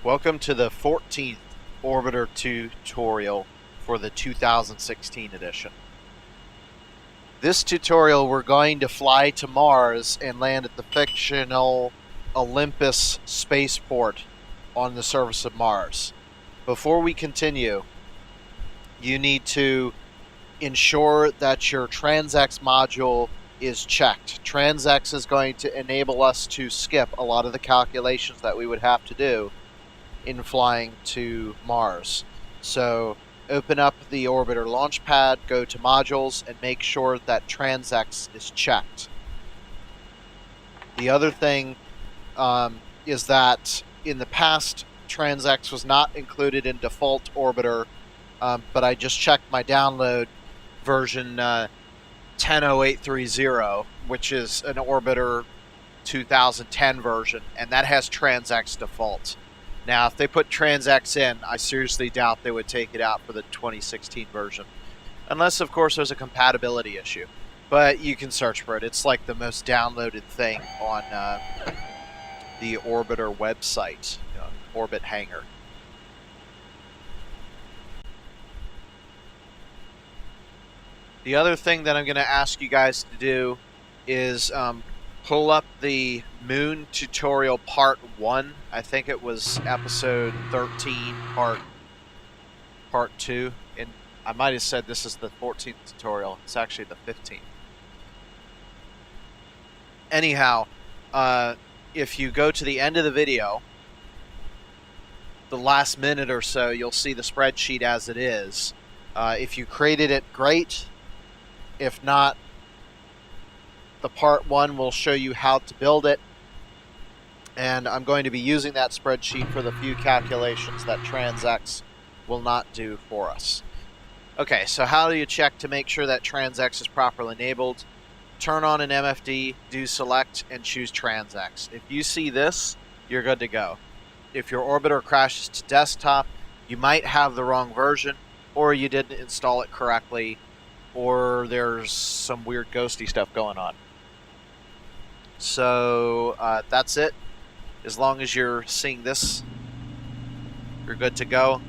Welcome to the 14th Orbiter tutorial for the 2016 edition. This tutorial we're going to fly to Mars and land at the fictional Olympus Spaceport on the surface of Mars. Before we continue, you need to ensure that your TransX module is checked. TransX is going to enable us to skip a lot of the calculations that we would have to do in flying to Mars. So open up the Orbiter launch pad, go to modules, and make sure that TransX is checked. The other thing is that in the past, TransX was not included in default Orbiter, but I just checked my download version 10.0830, which is an Orbiter 2010 version, and that has TransX default. Now, if they put TransX in, I seriously doubt they would take it out for the 2016 version. Unless, of course, there's a compatibility issue. But you can search for it. It's like the most downloaded thing on the Orbiter website, Orbit Hangar. The other thing that I'm going to ask you guys to do is pull up the Moon tutorial part 1. I think it was episode 13, part 2. And I might have said this is the 14th tutorial. It's actually the 15th. Anyhow, if you go to the end of the video, the last minute or so, you'll see the spreadsheet as it is. If you created it, great. If not, the part 1 will show you how to build it. And I'm going to be using that spreadsheet for the few calculations that TransX will not do for us. Okay, so how do you check to make sure that TransX is properly enabled? Turn on an MFD, do select, and choose TransX. If you see this, you're good to go. If your orbiter crashes to desktop, you might have the wrong version, or you didn't install it correctly, or there's some weird ghosty stuff going on. So that's it. As long as you're seeing this, you're good to go.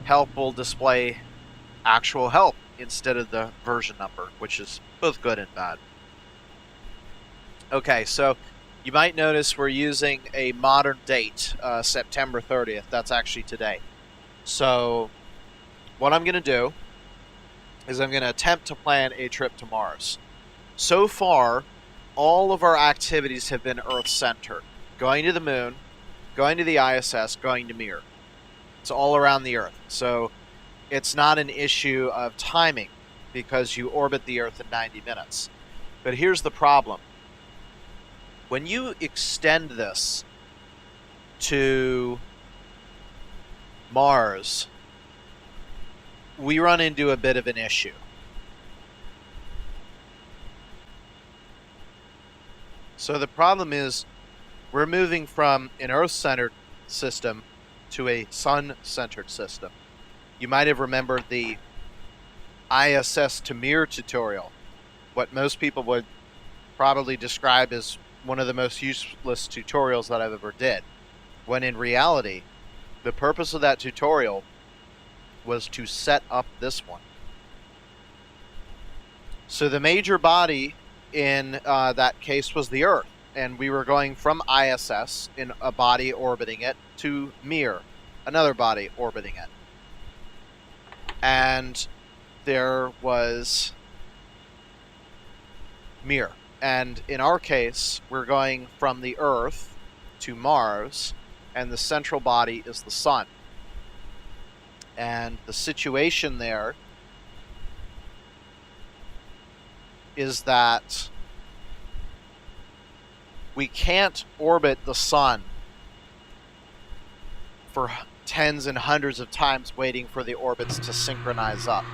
Help will display actual help instead of the version number, which is both good and bad. Okay, so you might notice we're using a modern date, September 30th. That's actually today. So what I'm going to do is I'm going to attempt to plan a trip to Mars. So far, all of our activities have been Earth-centered. Going to the Moon, going to the ISS, going to Mir. It's all around the Earth. So it's not an issue of timing because you orbit the Earth in 90 minutes. But here's the problem. When you extend this to Mars, we run into a bit of an issue. So the problem is we're moving from an Earth-centered system to a Sun-centered system. You might have remembered the ISS to Mir tutorial, what most people would probably describe as one of the most useless tutorials that I've ever did, when in reality, the purpose of that tutorial was to set up this one. So the major body in that case was the Earth, and we were going from ISS in a body orbiting it to Mir, another body orbiting it. And there was Mir. And in our case, we're going from the Earth to Mars, and the central body is the Sun. And the situation there is that we can't orbit the Sun for tens and hundreds of times waiting for the orbits to synchronize up,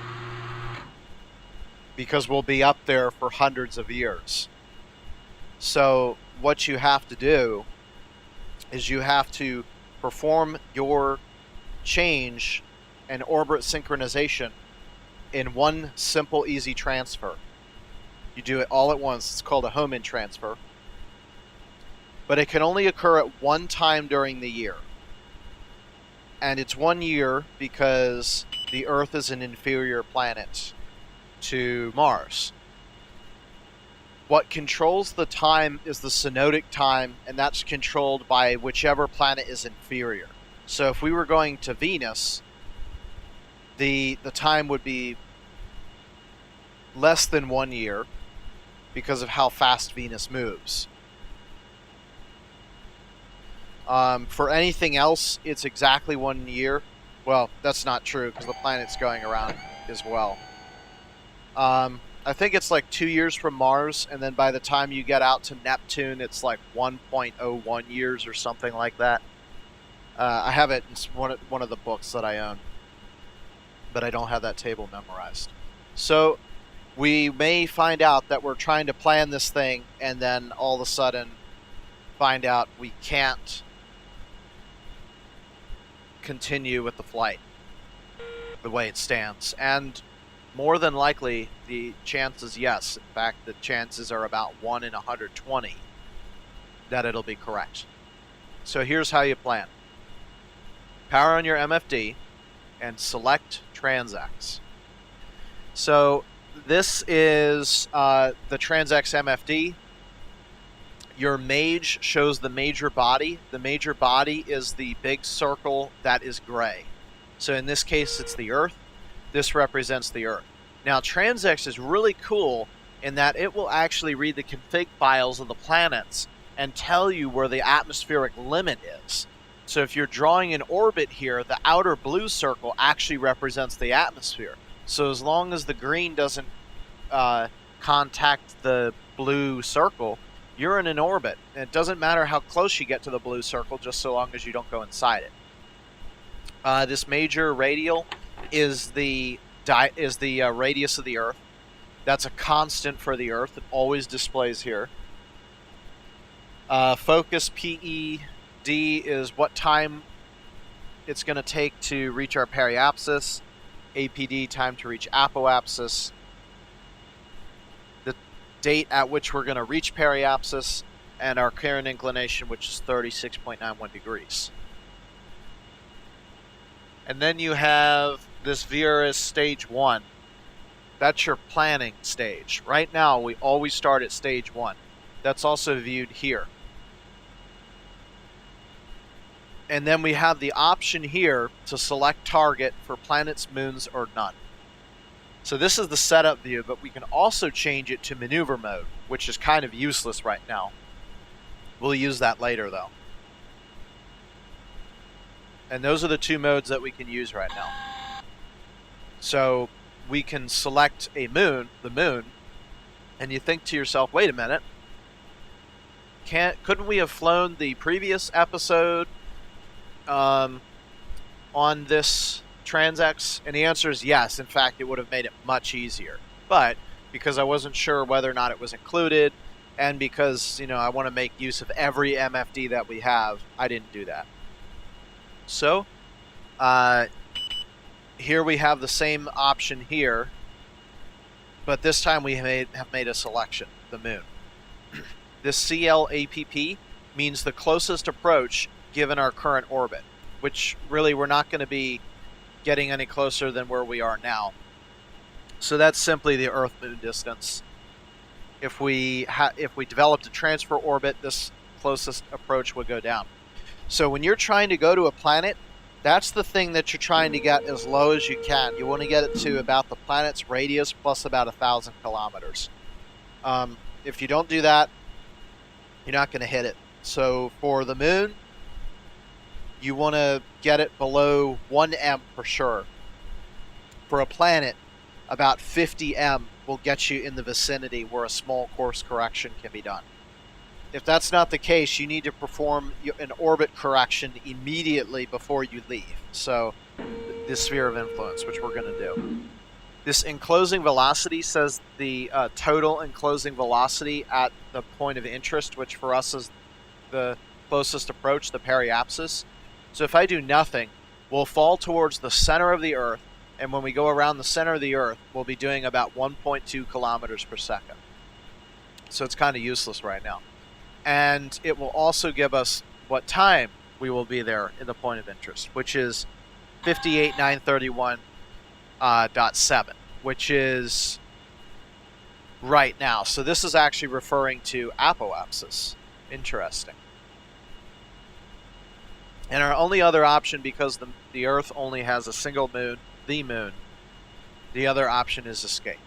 because we'll be up there for hundreds of years. So what you have to do is you have to perform your change and orbit synchronization in one simple, easy transfer. You do it all at once. It's called a home-in transfer. but it can only occur at one time during the year. And it's 1 year because the Earth is an inferior planet to Mars. What controls the time is the synodic time, and that's controlled by whichever planet is inferior. So if we were going to Venus, the time would be less than 1 year because of how fast Venus moves. For anything else, it's exactly 1 year. Well, that's not true because the planet's going around as well. I think it's like 2 years from Mars, and then by the time you get out to Neptune, it's like 1.01 years or something like that. I have it in one of the books that I own, but I don't have that table memorized. So we may find out that we're trying to plan this thing, and then all of a sudden find out we can't continue with the flight the way it stands. And more than likely, the chances, yes. In fact, the chances are about 1 in 120 that it'll be correct. So here's how you plan. Power on your MFD and select TransX. So this is the TransX MFD. Your mage shows the major body. The major body is the big circle that is gray. So in this case, it's the Earth. This represents the Earth. Now, TransX is really cool in that it will actually read the config files of the planets and tell you where the atmospheric limit is. So if you're drawing an orbit here, the outer blue circle actually represents the atmosphere. So as long as the green doesn't contact the blue circle, you're in an orbit. And it doesn't matter how close you get to the blue circle, just so long as you don't go inside it. This major radial is the radius of the Earth. That's a constant for the Earth. It always displays here. Focus PED is what time it's going to take to reach our periapsis. APD, time to reach apoapsis. The date at which we're going to reach periapsis, and our current inclination, which is 36.91 degrees. And then you have this Vera stage 1. That's your planning stage. Right now, we always start at stage 1. That's also viewed here. And then we have the option here to select target for planets, moons, or none. So this is the setup view, but we can also change it to maneuver mode, which is kind of useless right now. We'll use that later, though. And those are the two modes that we can use right now. So we can select a moon, the moon, and you think to yourself, wait a minute, couldn't we have flown the previous episode on this TransX? And the answer is yes. In fact, it would have made it much easier. But because I wasn't sure whether or not it was included, and because, I want to make use of every MFD that we have, I didn't do that. So, here we have the same option here, but this time we have made a selection, the moon. This CLAPP means the closest approach given our current orbit, which really we're not going to be getting any closer than where we are now. So that's simply the Earth-Moon distance. If we developed a transfer orbit, this closest approach would go down. So when you're trying to go to a planet, that's the thing that you're trying to get as low as you can. You want to get it to about the planet's radius plus about 1,000 kilometers. If you don't do that, you're not going to hit it. So for the moon, you want to get it below 1 m for sure. For a planet, about 50 m will get you in the vicinity where a small course correction can be done. If that's not the case, you need to perform an orbit correction immediately before you leave. So, this sphere of influence, which we're going to do. This enclosing velocity says the total enclosing velocity at the point of interest, which for us is the closest approach, the periapsis. So if I do nothing, we'll fall towards the center of the Earth, and when we go around the center of the Earth, we'll be doing about 1.2 kilometers per second. So it's kind of useless right now. and it will also give us what time we will be there in the point of interest, which is 58,931.7, which is right now. So this is actually referring to apoapsis. Interesting. And our only other option, because the Earth only has a single moon, the moon, the other option is escape.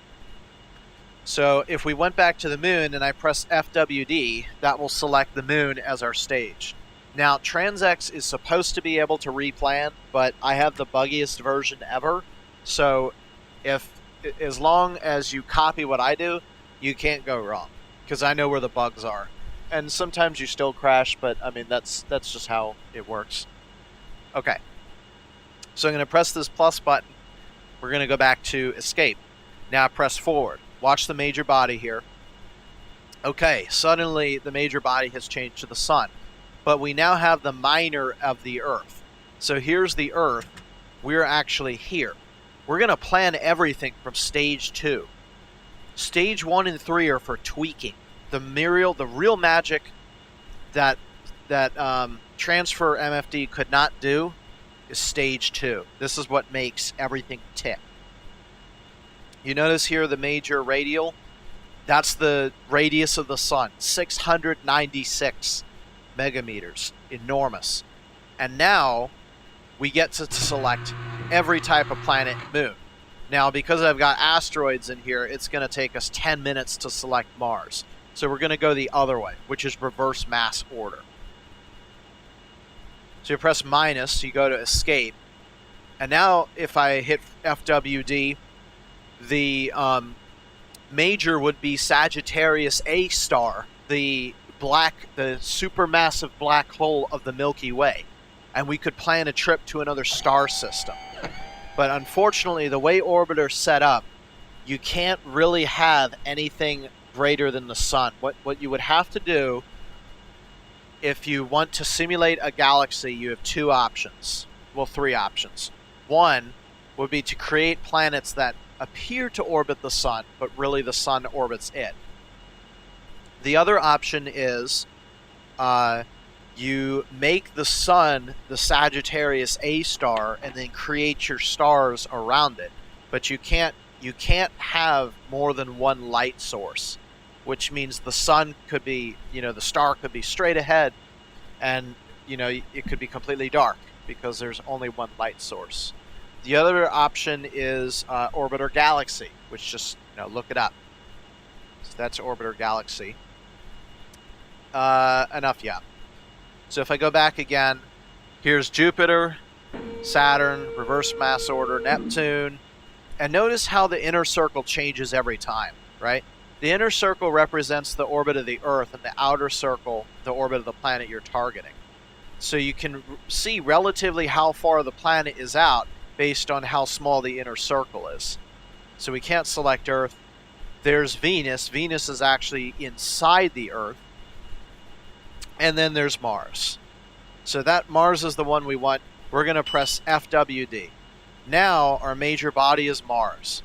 So if we went back to the moon and I press FWD, that will select the moon as our stage. Now, TransX is supposed to be able to replan, but I have the buggiest version ever. So as long as you copy what I do, you can't go wrong, because I know where the bugs are. And sometimes you still crash, but I mean, that's just how it works. Okay. So I'm going to press this plus button. We're going to go back to escape. Now press forward. Watch the major body here. Okay, suddenly the major body has changed to the sun. But we now have the minor of the Earth. So here's the Earth. We're actually here. We're going to plan everything from stage 2. Stage 1 and 3 are for tweaking. The real magic that transfer MFD could not do is stage 2. This is what makes everything tick. You notice here the major radial? That's the radius of the sun, 696 megameters. Enormous. And now we get to select every type of planet and moon. Now, because I've got asteroids in here, it's going to take us 10 minutes to select Mars. So we're going to go the other way, which is reverse mass order. So you press minus, you go to escape. And now if I hit FWD, the major would be Sagittarius A star, the supermassive black hole of the Milky Way. And we could plan a trip to another star system. But unfortunately, the way Orbiter's set up, you can't really have anything greater than the sun. What you would have to do, if you want to simulate a galaxy, you have 2 options. Well, 3 options. One would be to create planets that appear to orbit the sun, but really the sun orbits it. The other option is you make the sun the Sagittarius A star and then create your stars around it. But you can't have more than one light source, which means the sun could be, the star could be straight ahead, and it could be completely dark because there's only one light source. The other option is Orbiter Galaxy, which just look it up. So that's Orbiter Galaxy. Enough, yeah. So if I go back again, here's Jupiter, Saturn, reverse mass order, Neptune, and notice how the inner circle changes every time, right? The inner circle represents the orbit of the Earth, and the outer circle, the orbit of the planet you're targeting. So you can see relatively how far the planet is out based on how small the inner circle is. So we can't select Earth. There's Venus. Venus is actually inside the Earth. And then there's Mars. So that Mars is the one we want. We're going to press FWD. Now our major body is Mars.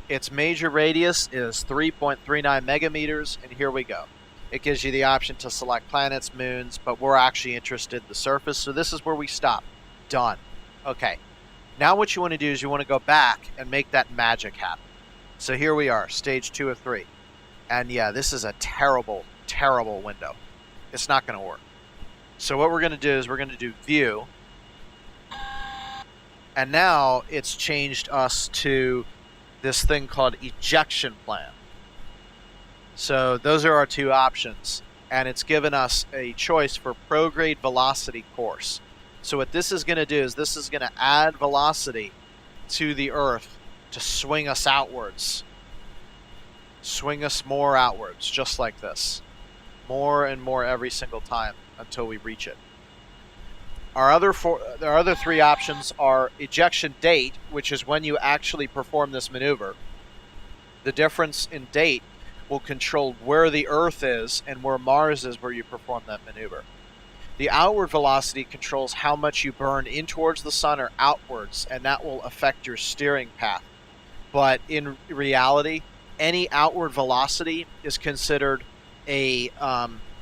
Its major radius is 3.39 megameters, and here we go. It gives you the option to select planets, moons, but we're actually interested in the surface, so this is where we stop. Done. Okay. Now what you want to do is you want to go back and make that magic happen. So here we are, stage 2 of 3. And yeah, this is a terrible, terrible window. It's not going to work. So what we're going to do is we're going to do view. And now it's changed us to this thing called ejection plan. So those are our 2 options. And it's given us a choice for prograde velocity course. So what this is going to do is this is going to add velocity to the Earth to swing us outwards. Swing us more outwards, just like this. More and more every single time until we reach it. Our other 3 options are ejection date, which is when you actually perform this maneuver. The difference in date will control where the Earth is and where Mars is where you perform that maneuver. The outward velocity controls how much you burn in towards the sun or outwards, and that will affect your steering path. But in reality, any outward velocity is considered a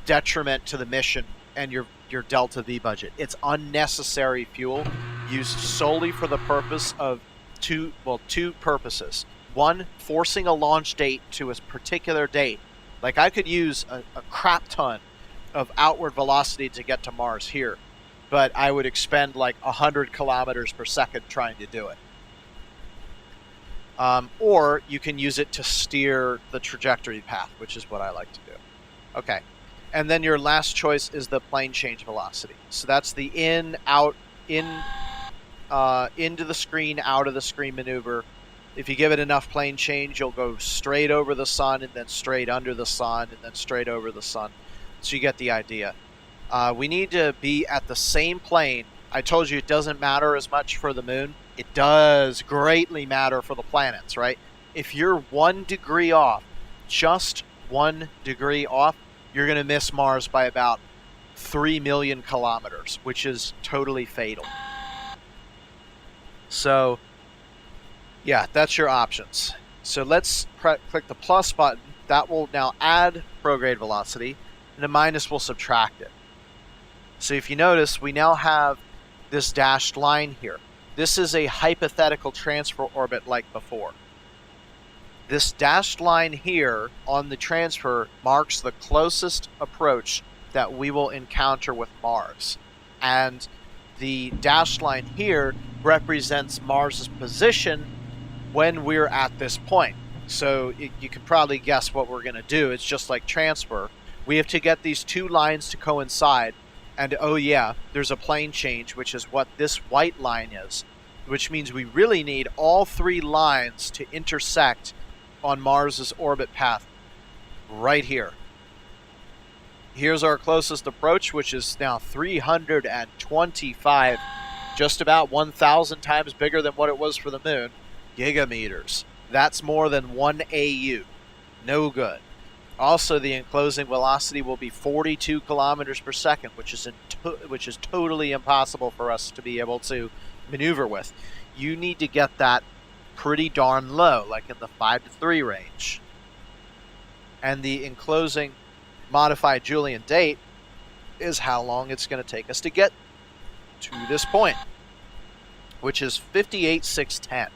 detriment to the mission and your Delta V budget. It's unnecessary fuel used solely for the purpose of two purposes. One, forcing a launch date to a particular date. Like, I could use a crap ton of outward velocity to get to Mars here, but I would expend like 100 kilometers per second trying to do it. Or you can use it to steer the trajectory path, which is what I like to do. Okay. And then your last choice is the plane change velocity. So that's the into the screen, out of the screen maneuver. If you give it enough plane change, you'll go straight over the sun, and then straight under the sun, and then straight over the sun. So you get the idea. We need to be at the same plane. I told you it doesn't matter as much for the moon. It does greatly matter for the planets, right? If you're 1 degree off, just 1 degree off, you're going to miss Mars by about 3 million kilometers, which is totally fatal. So, yeah, that's your options. So let's click the plus button. That will now add prograde velocity, and the minus will subtract it. So if you notice, we now have this dashed line here. This is a hypothetical transfer orbit like before. This dashed line here on the transfer marks the closest approach that we will encounter with Mars. And the dashed line here represents Mars's position when we're at this point. So you can probably guess what we're going to do. It's just like transfer. We have to get these two lines to coincide. And oh yeah, there's a plane change, which is what this white line is, which means we really need all three lines to intersect on Mars's orbit path right here. Here's our closest approach, which is now 325, just about 1,000 times bigger than what it was for the moon, gigameters. That's more than 1 AU. No good. Also, the enclosing velocity will be 42 kilometers per second, which is totally impossible for us to be able to maneuver with. You need to get that pretty darn low, like in the 5 to 3 range. And the enclosing modified Julian date is how long it's going to take us to get to this point, which is 58,610.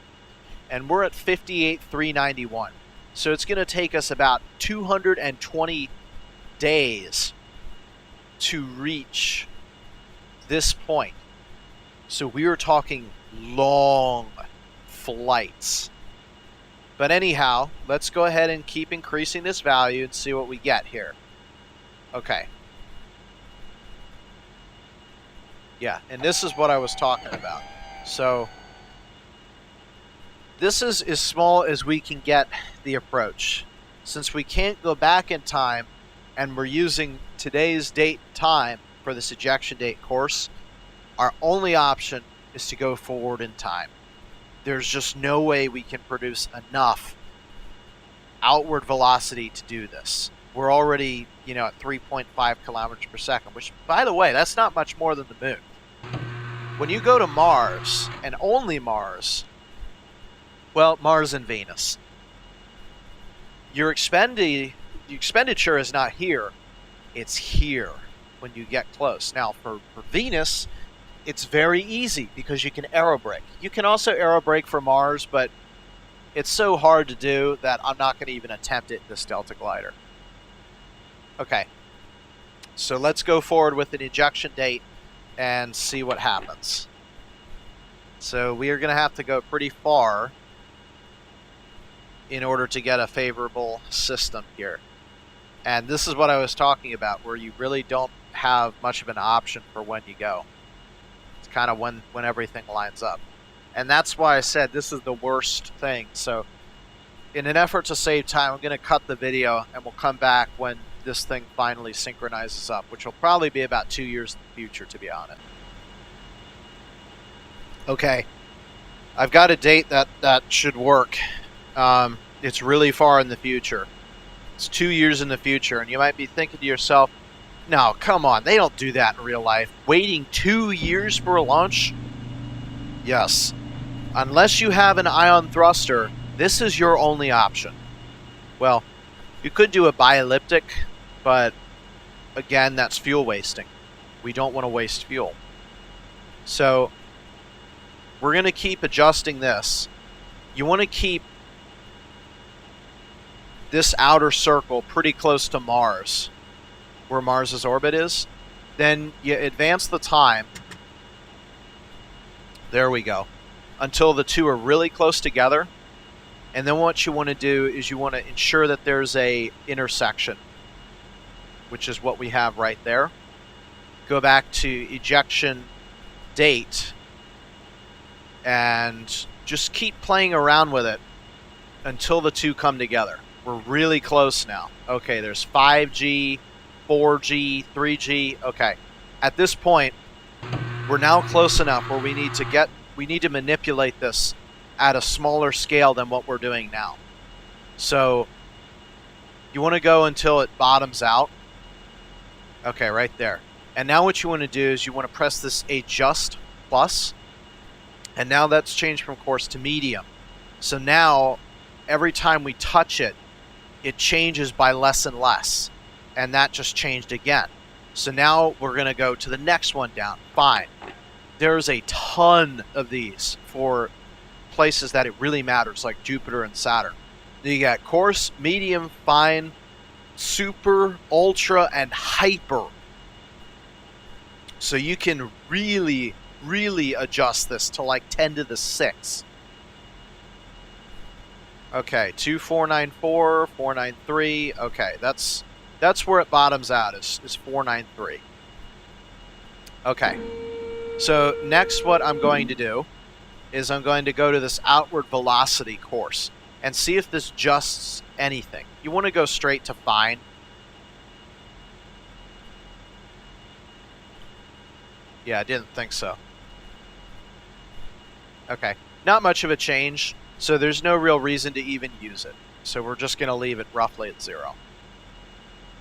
And we're at 58,391. So it's going to take us about 220 days to reach this point. So we are talking long flights. But anyhow, let's go ahead and keep increasing this value and see what we get here. Okay. Yeah, and this is what I was talking about. So this is as small as we can get the approach. Since we can't go back in time, and we're using today's date and time for this ejection date course, our only option is to go forward in time. There's just no way we can produce enough outward velocity to do this. We're already, at 3.5 kilometers per second, which, by the way, that's not much more than the moon. When you go to Mars, and only Mars, well, Mars and Venus, your expenditure is not here, it's here when you get close. Now, for Venus, it's very easy because you can aerobrake. You can also aerobrake for Mars, but it's so hard to do that I'm not going to even attempt it in this DeltaGlider. Okay, so let's go forward with an ejection date and see what happens. So we are going to have to go pretty far in order to get a favorable system here. And this is what I was talking about, where you really don't have much of an option for when you go. It's kind of when everything lines up. And that's why I said this is the worst thing. So in an effort to save time, I'm going to cut the video and we'll come back when this thing finally synchronizes up, which will probably be about 2 years in the future, to be honest. Okay, I've got a date that should work. It's really far in the future. It's 2 years in the future, and you might be thinking to yourself, no, come on, they don't do that in real life. Waiting 2 years for a launch? Yes. Unless you have an ion thruster, this is your only option. Well, you could do a bielliptic, but again, that's fuel wasting. We don't want to waste fuel. So we're going to keep adjusting this. You want to keep this outer circle pretty close to Mars, where Mars's orbit is. Then you advance the time. There we go. Until the two are really close together. And then what you want to do is you want to ensure that there's a intersection, which is what we have right there. Go back to Ejection Date and just keep playing around with it until the two come together. We're really close now. Okay, there's 5G, 4G, 3G. Okay. At this point, we're now close enough where we need to manipulate this at a smaller scale than what we're doing now. So you want to go until it bottoms out. Okay, right there. And now what you want to do is you want to press this Adjust Plus. And now that's changed from course to medium. So now every time we touch it, it changes by less and less. And that just changed again. So now we're going to go to the next one down. Fine. There's a ton of these for places that it really matters, like Jupiter and Saturn. You got coarse, medium, fine, super, ultra, and hyper. So you can really, really adjust this to like 10 to the 6. Okay, 2494, 493. Okay, that's where it bottoms out, is 493. Okay. So next what I'm going to do is I'm going to go to this outward velocity course and see if this adjusts anything. You want to go straight to fine. Yeah, I didn't think so. Okay, not much of a change, so there's no real reason to even use it. So we're just going to leave it roughly at 0.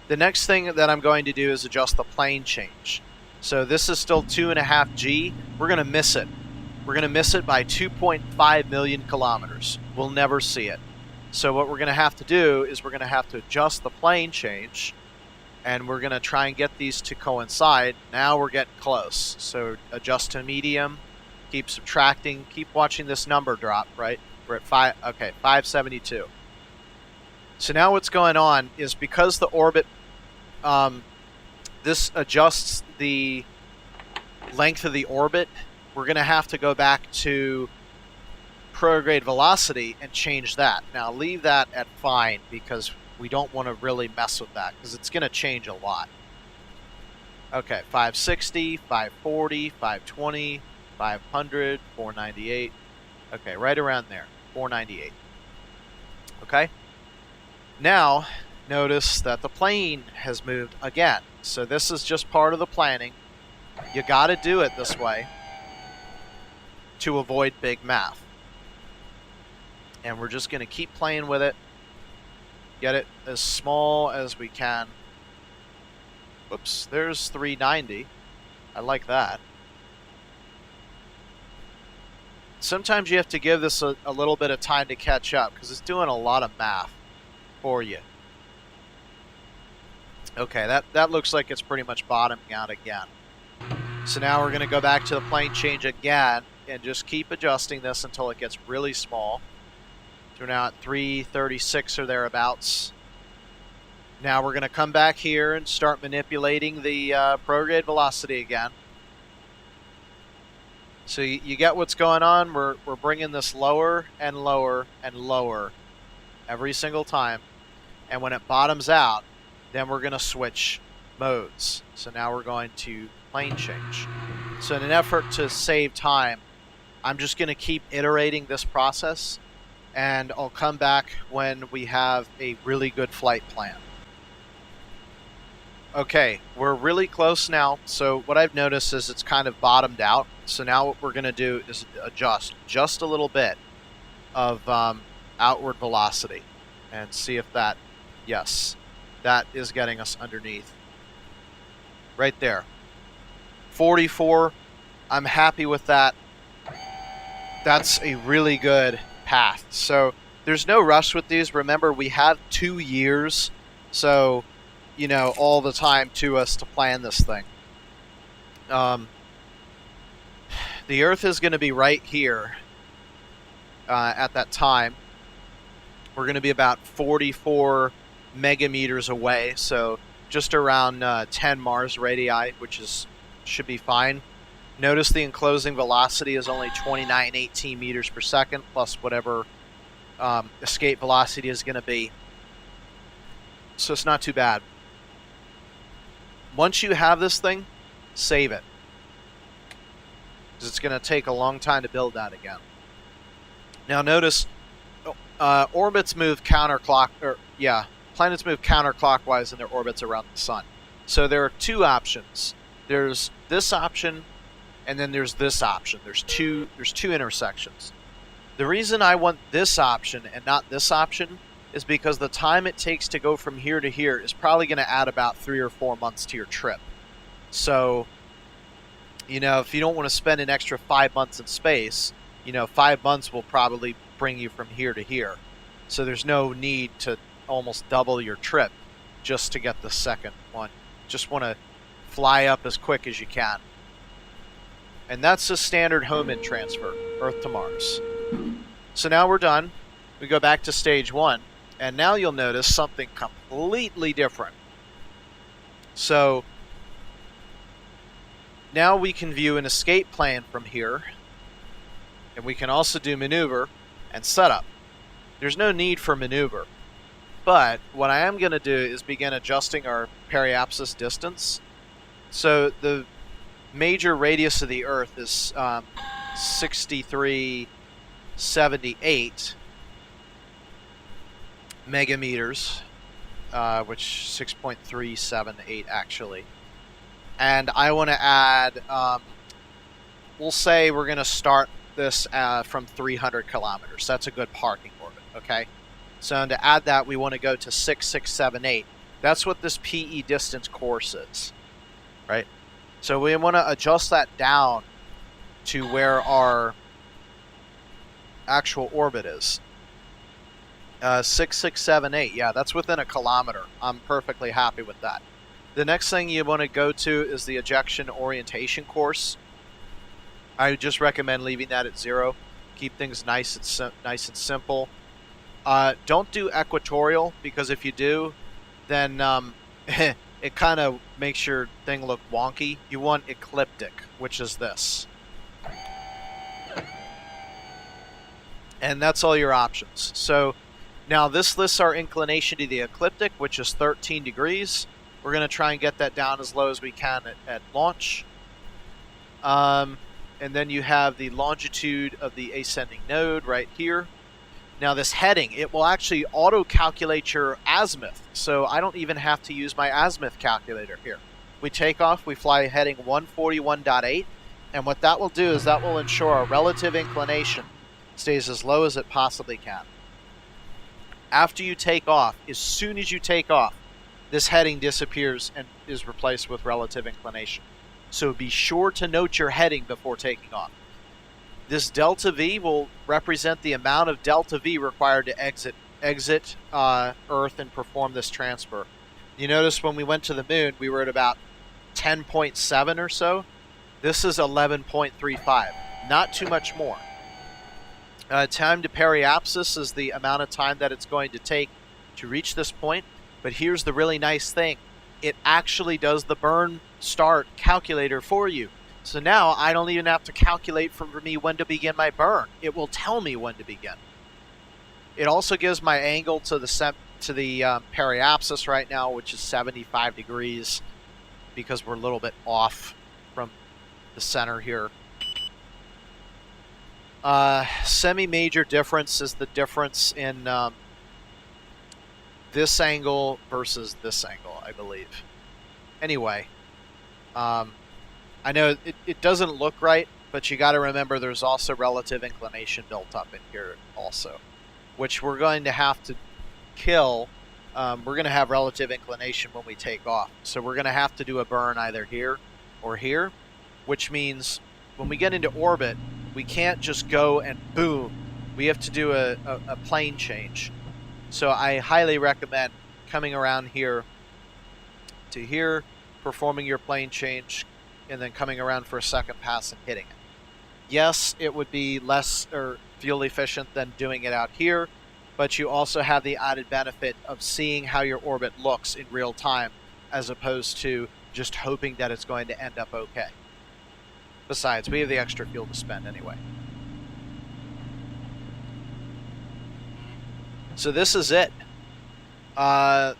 The next thing that I'm going to do is adjust the plane change. So this is still 2.5 G. We're going to miss it. We're going to miss it by 2.5 million kilometers. We'll never see it. So what we're going to have to do is we're going to have to adjust the plane change, and we're going to try and get these to coincide. Now we're getting close. So adjust to medium, keep subtracting, keep watching this number drop, right? We're at 572. So now what's going on is because the orbit, this adjusts the length of the orbit, we're going to have to go back to prograde velocity and change that. Now leave that at fine because we don't want to really mess with that because it's going to change a lot. Okay, 560, 540, 520, 500, 498. Okay, right around there, 498. Okay? Now, notice that the plane has moved again. So this is just part of the planning. You got to do it this way to avoid big math. And we're just going to keep playing with it. Get it as small as we can. Whoops, there's 390. I like that. Sometimes you have to give this a little bit of time to catch up because it's doing a lot of math for you. Okay, that looks like it's pretty much bottoming out again. So now we're going to go back to the plane change again and just keep adjusting this until it gets really small. So we're now at 336 or thereabouts. Now we're going to come back here and start manipulating the prograde velocity again. So you get what's going on. We're bringing this lower and lower and lower every single time. And when it bottoms out, then we're going to switch modes. So now we're going to plane change. So in an effort to save time, I'm just going to keep iterating this process, and I'll come back when we have a really good flight plan. Okay, we're really close now. So what I've noticed is it's kind of bottomed out. So now what we're going to do is adjust just a little bit of outward velocity and see if that, yes, that is getting us underneath. Right there. 44, I'm happy with that. That's a really good path. So there's no rush with these. Remember, we have 2 years. So you know, all the time to us to plan this thing. The Earth is going to be right here at that time. We're going to be about 44 megameters away, so just around 10 Mars radii, which should be fine. Notice the enclosing velocity is only 2918 meters per second, plus whatever escape velocity is going to be. So it's not too bad. Once you have this thing, save it, because it's going to take a long time to build that again. Now notice, orbits move planets move counterclockwise in their orbits around the sun. So there are two options. There's this option, and then there's this option. There's two intersections. The reason I want this option and not this option is because the time it takes to go from here to here is probably going to add about 3 or 4 months to your trip. So, you know, if you don't want to spend an extra 5 months in space, you know, 5 months will probably bring you from here to here. So there's no need to almost double your trip just to get the second one. Just want to fly up as quick as you can. And that's a standard home-in transfer, Earth to Mars. So now we're done. We go back to stage 1. And now you'll notice something completely different. So now we can view an escape plan from here. And we can also do maneuver and setup. There's no need for maneuver. But what I am going to do is begin adjusting our Periapsis distance. So the major radius of the Earth is 6378 megameters, which 6.378 actually. And I want to add, we'll say we're going to start this from 300 kilometers. That's a good parking orbit, okay? So to add that, we want to go to 6678. That's what this PE distance course is, right? So we want to adjust that down to where our actual orbit is. 6678, yeah, that's within a kilometer. I'm perfectly happy with that. The next thing you want to go to is the ejection orientation course. I just recommend leaving that at 0. Keep things nice and simple. Don't do equatorial, because if you do, then it kind of makes your thing look wonky. You want ecliptic, which is this. And that's all your options. So now this lists our inclination to the ecliptic, which is 13 degrees. We're going to try and get that down as low as we can at launch. And then you have the longitude of the ascending node right here. Now this heading, it will actually auto-calculate your azimuth, so I don't even have to use my azimuth calculator here. We take off, we fly heading 141.8, and what that will do is that will ensure our relative inclination stays as low as it possibly can. After you take off, as soon as you take off, this heading disappears and is replaced with relative inclination. So be sure to note your heading before taking off. This delta V will represent the amount of delta V required to exit Earth and perform this transfer. You notice when we went to the moon, we were at about 10.7 or so. This is 11.35, not too much more. Time to periapsis is the amount of time that it's going to take to reach this point. But here's the really nice thing. It actually does the burn start calculator for you. So now I don't even have to calculate for me when to begin my burn. It will tell me when to begin. It also gives my angle to the periapsis right now, which is 75 degrees, because we're a little bit off from the center here. Semi-major difference is the difference in this angle versus this angle, I believe. Anyway, I know it doesn't look right, but you got to remember there's also relative inclination built up in here also, which we're going to have to kill. We're going to have relative inclination when we take off. So we're going to have to do a burn either here or here, which means when we get into orbit, we can't just go and boom. We have to do a plane change. So I highly recommend coming around here to here, performing your plane change, and then coming around for a second pass and hitting it. Yes, it would be less fuel efficient than doing it out here, but you also have the added benefit of seeing how your orbit looks in real time, as opposed to just hoping that it's going to end up okay. Besides, we have the extra fuel to spend anyway. So this is it. Our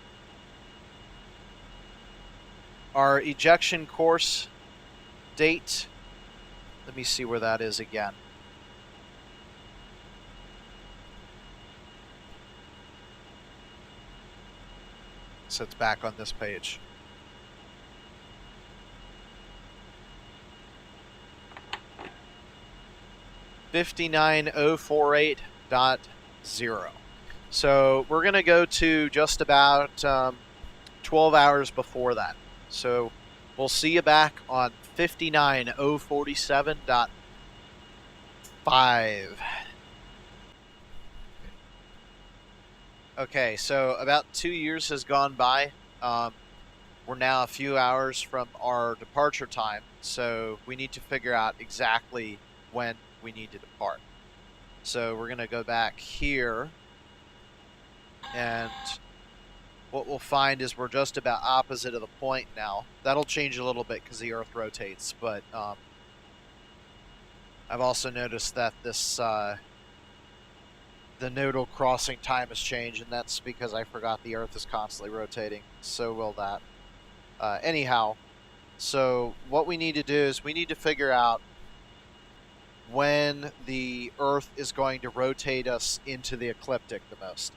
ejection course date, let me see where that is again. So it's back on this page. $59,048.0. So we're going to go to just about 12 hours before that. So we'll see you back on 59,047.5. Okay, so about 2 years has gone by. We're now a few hours from our departure time, so we need to figure out exactly when we need to depart. So we're going to go back here, and what we'll find is we're just about opposite of the point now. That'll change a little bit because the Earth rotates, but I've also noticed that this the nodal crossing time has changed, and that's because I forgot the Earth is constantly rotating. So will that. Anyhow, so what we need to do is we need to figure out when the Earth is going to rotate us into the ecliptic the most.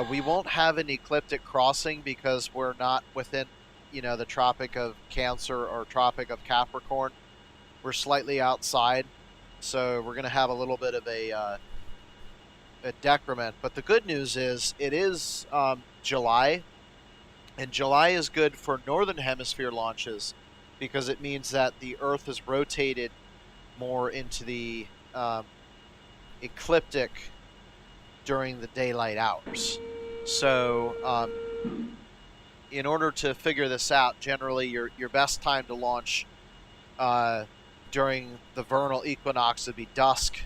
We won't have an ecliptic crossing because we're not within, the Tropic of Cancer or Tropic of Capricorn. We're slightly outside, so we're going to have a little bit of a decrement. But the good news is it is July, and July is good for Northern Hemisphere launches because it means that the Earth is rotated more into the ecliptic during the daylight hours. So in order to figure this out, generally your best time to launch during the vernal equinox would be dusk.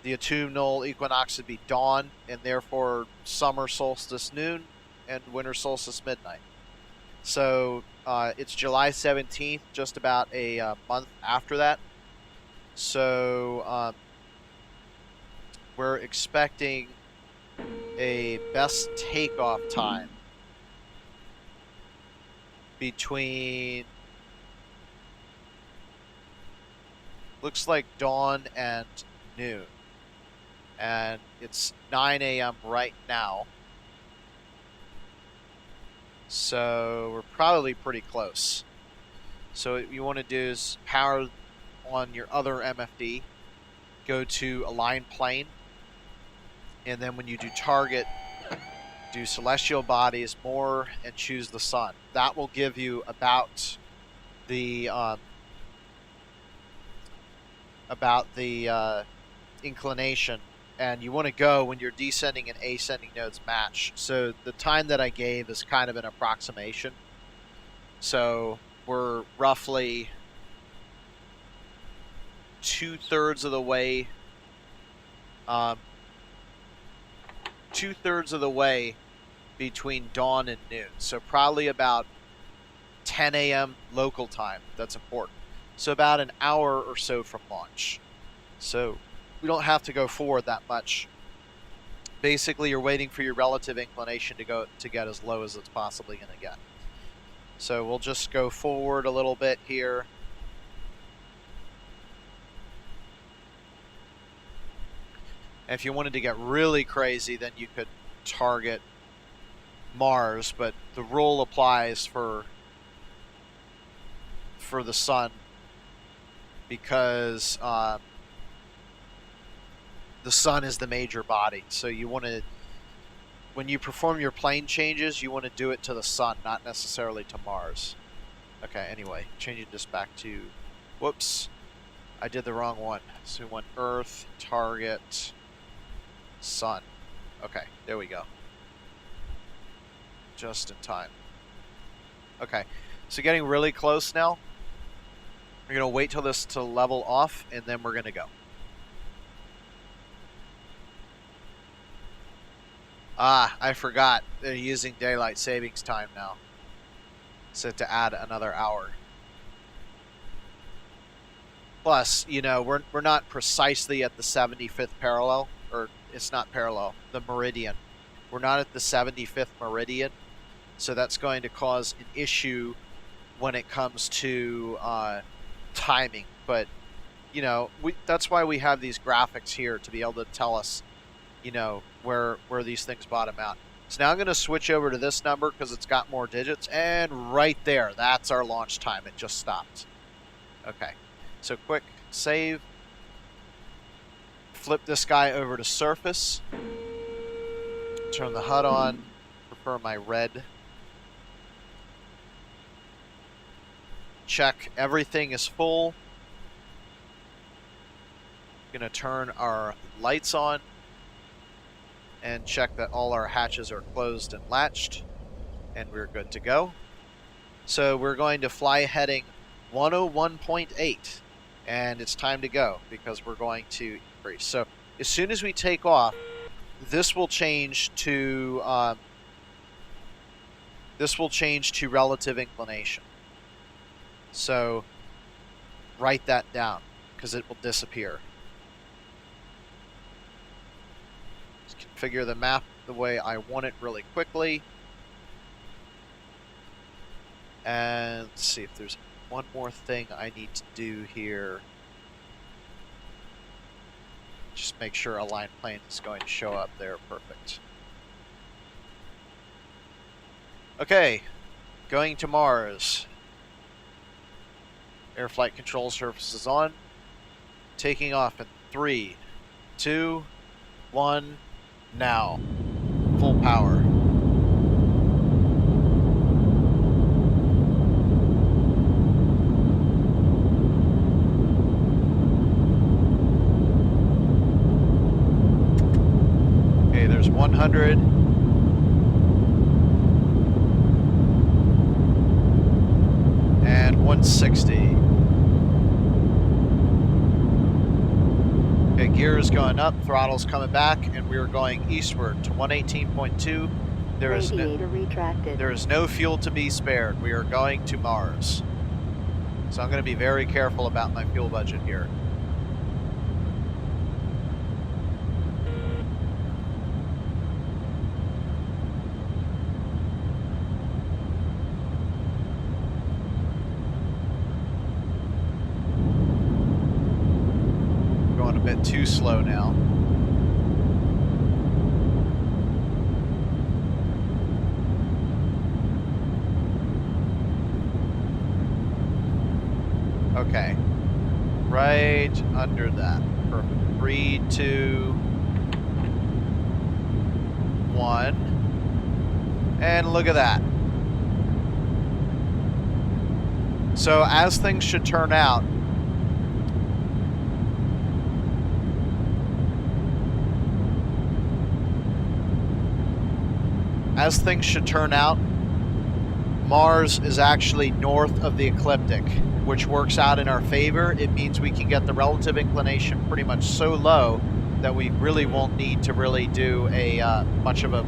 The autumnal equinox would be dawn, and therefore summer solstice noon and winter solstice midnight. So it's July 17th, just about a month after that. So we're expecting a best takeoff time between, looks like dawn and noon. And it's 9 a.m. right now. So we're probably pretty close. So what you want to do is power on your other MFD, go to align plane, and then when you do target, do celestial bodies more and choose the sun. That will give you about the inclination, and you want to go when your descending and ascending nodes match. So the time that I gave is kind of an approximation. So we're roughly 2/3 of the way, 2/3 of the way between dawn and noon. So probably about 10 a.m. local time. That's important. So about an hour or so from launch. So we don't have to go forward that much. Basically, you're waiting for your relative inclination to get as low as it's possibly going to get. So we'll just go forward a little bit here. And if you wanted to get really crazy, then you could target Mars, but the rule applies for the sun because the sun is the major body. So you want to, when you perform your plane changes, you want to do it to the sun, not necessarily to Mars. Okay, anyway, changing this back to, whoops, I did the wrong one. So we want Earth, target, sun. Okay, there we go. Just in time. Okay, so getting really close now. We're going to wait till this to level off, and then we're going to go. Ah, I forgot. They're using daylight savings time now. So to add another hour. Plus, you know, we're not precisely at the 75th parallel, or it's not parallel, the meridian. We're not at the 75th meridian, so that's going to cause an issue when it comes to timing. But, you know, that's why we have these graphics here, to be able to tell us, you know, where these things bottom out. So now I'm going to switch over to this number because it's got more digits, and right there, that's our launch time. It just stopped. Okay. So quick save, flip this guy over to surface, turn the HUD on, prefer my red, check everything is full, gonna turn our lights on and check that all our hatches are closed and latched, and we're good to go. So we're going to fly heading 101.8. And it's time to go because we're going to increase. So as soon as we take off, this will change to relative inclination. So write that down because it will disappear. Just configure the map the way I want it really quickly. And let's see if there's one more thing I need to do here. Just make sure align plane is going to show up there. Perfect. Okay, going to Mars. Air flight control surfaces on. Taking off in 3, 2, 1, now. Full power. There's 100. And 160. Okay, gear is going up, throttle's coming back, and we are going eastward to 118.2. There is no fuel to be spared. We are going to Mars. So I'm going to be very careful about my fuel budget here. Bit too slow now. Okay. Right under that. Perfect. 3, 2, 1. And look at that. So as things should turn out, Mars is actually north of the ecliptic, which works out in our favor. It means we can get the relative inclination pretty much so low that we really won't need to really do a much of a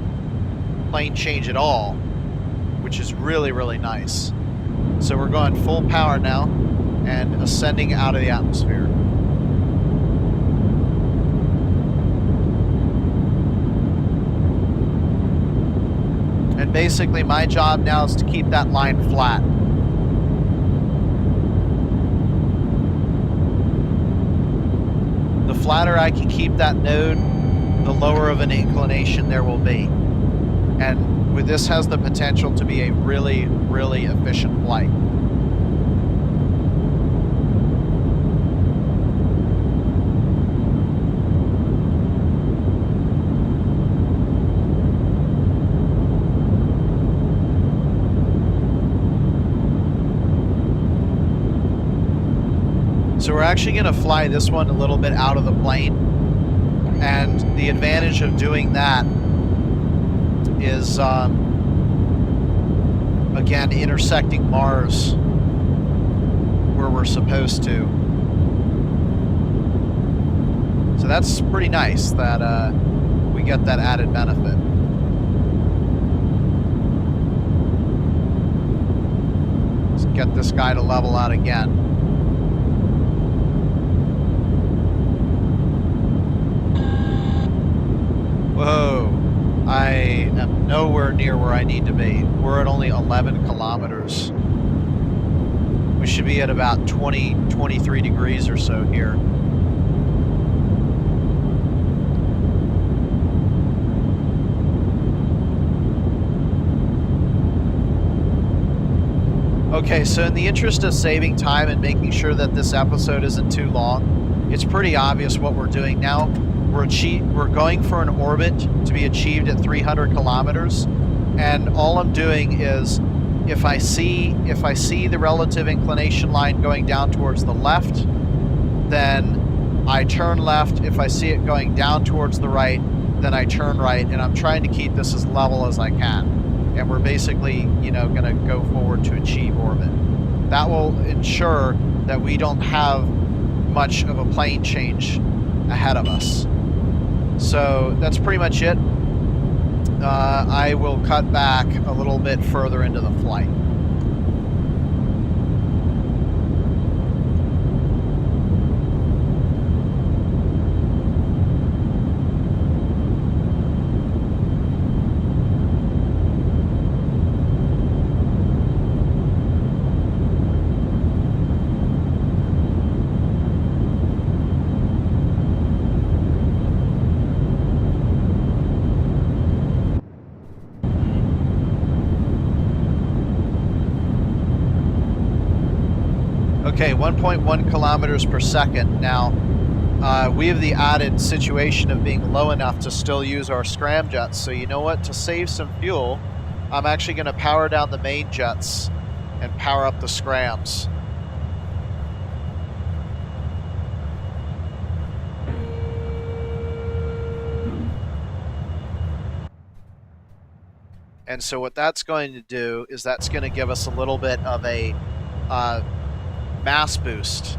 plane change at all, which is really, really nice. So we're going full power now and ascending out of the atmosphere. And basically my job now is to keep that line flat. The flatter I can keep that node, the lower of an inclination there will be. And with this has the potential to be a really, really efficient flight. So we're actually going to fly this one a little bit out of the plane, and the advantage of doing that is Again, intersecting Mars where we're supposed to. So that's pretty nice that we get that added benefit. Let's get this guy to level out again. Whoa. I am nowhere near where I need to be. We're at only 11 kilometers. We should be at about 20, 23 degrees or so here. Okay, so in the interest of saving time and making sure that this episode isn't too long, it's pretty obvious what we're doing now. We're going for an orbit to be achieved at 300 kilometers, and all I'm doing is if I see the relative inclination line going down towards the left, then I turn left. If I see it going down towards the right, then I turn right, and I'm trying to keep this as level as I can. And we're basically, you know, going to go forward to achieve orbit. That will ensure that we don't have much of a plane change ahead of us. So that's pretty much it. I will cut back a little bit further into the flight. Okay, 1.1 kilometers per second. Now, we have the added situation of being low enough to still use our scramjets. So you know what? To save some fuel, I'm actually going to power down the main jets and power up the scrams. And so what that's going to do is that's going to give us a little bit of a mass boost.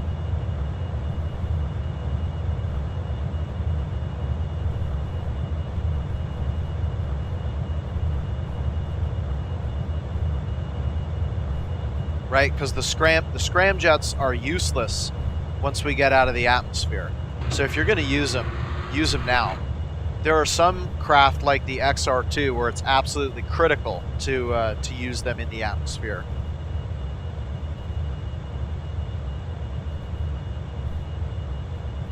Right, because the scramjets are useless once we get out of the atmosphere. So if you're going to use them now. There are some craft like the XR2 where it's absolutely critical to use them in the atmosphere.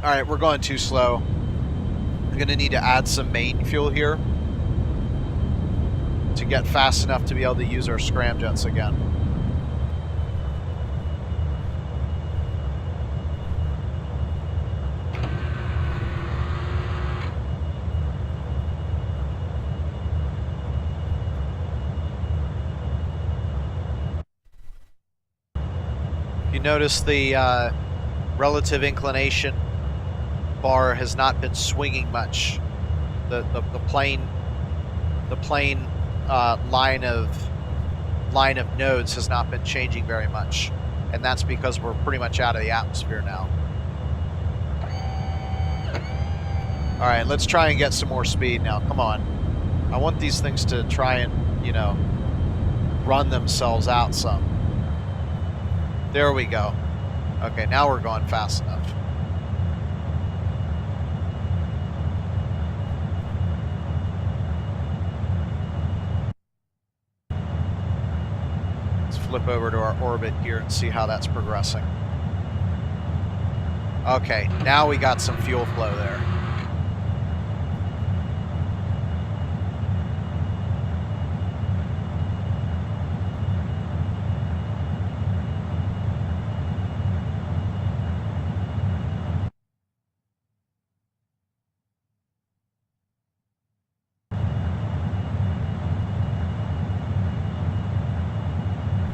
All right, we're going too slow. I'm going to need to add some main fuel here to get fast enough to be able to use our scramjets again. You notice the relative inclination bar has not been swinging much. The plane line of nodes has not been changing very much, and that's because we're pretty much out of the atmosphere now. All right, let's try and get some more speed now. Come on, I want these things to try and, you know, run themselves out some. There we go. Okay, now we're going fast enough. Flip over to our orbit here and see how that's progressing. Okay, now we got some fuel flow there.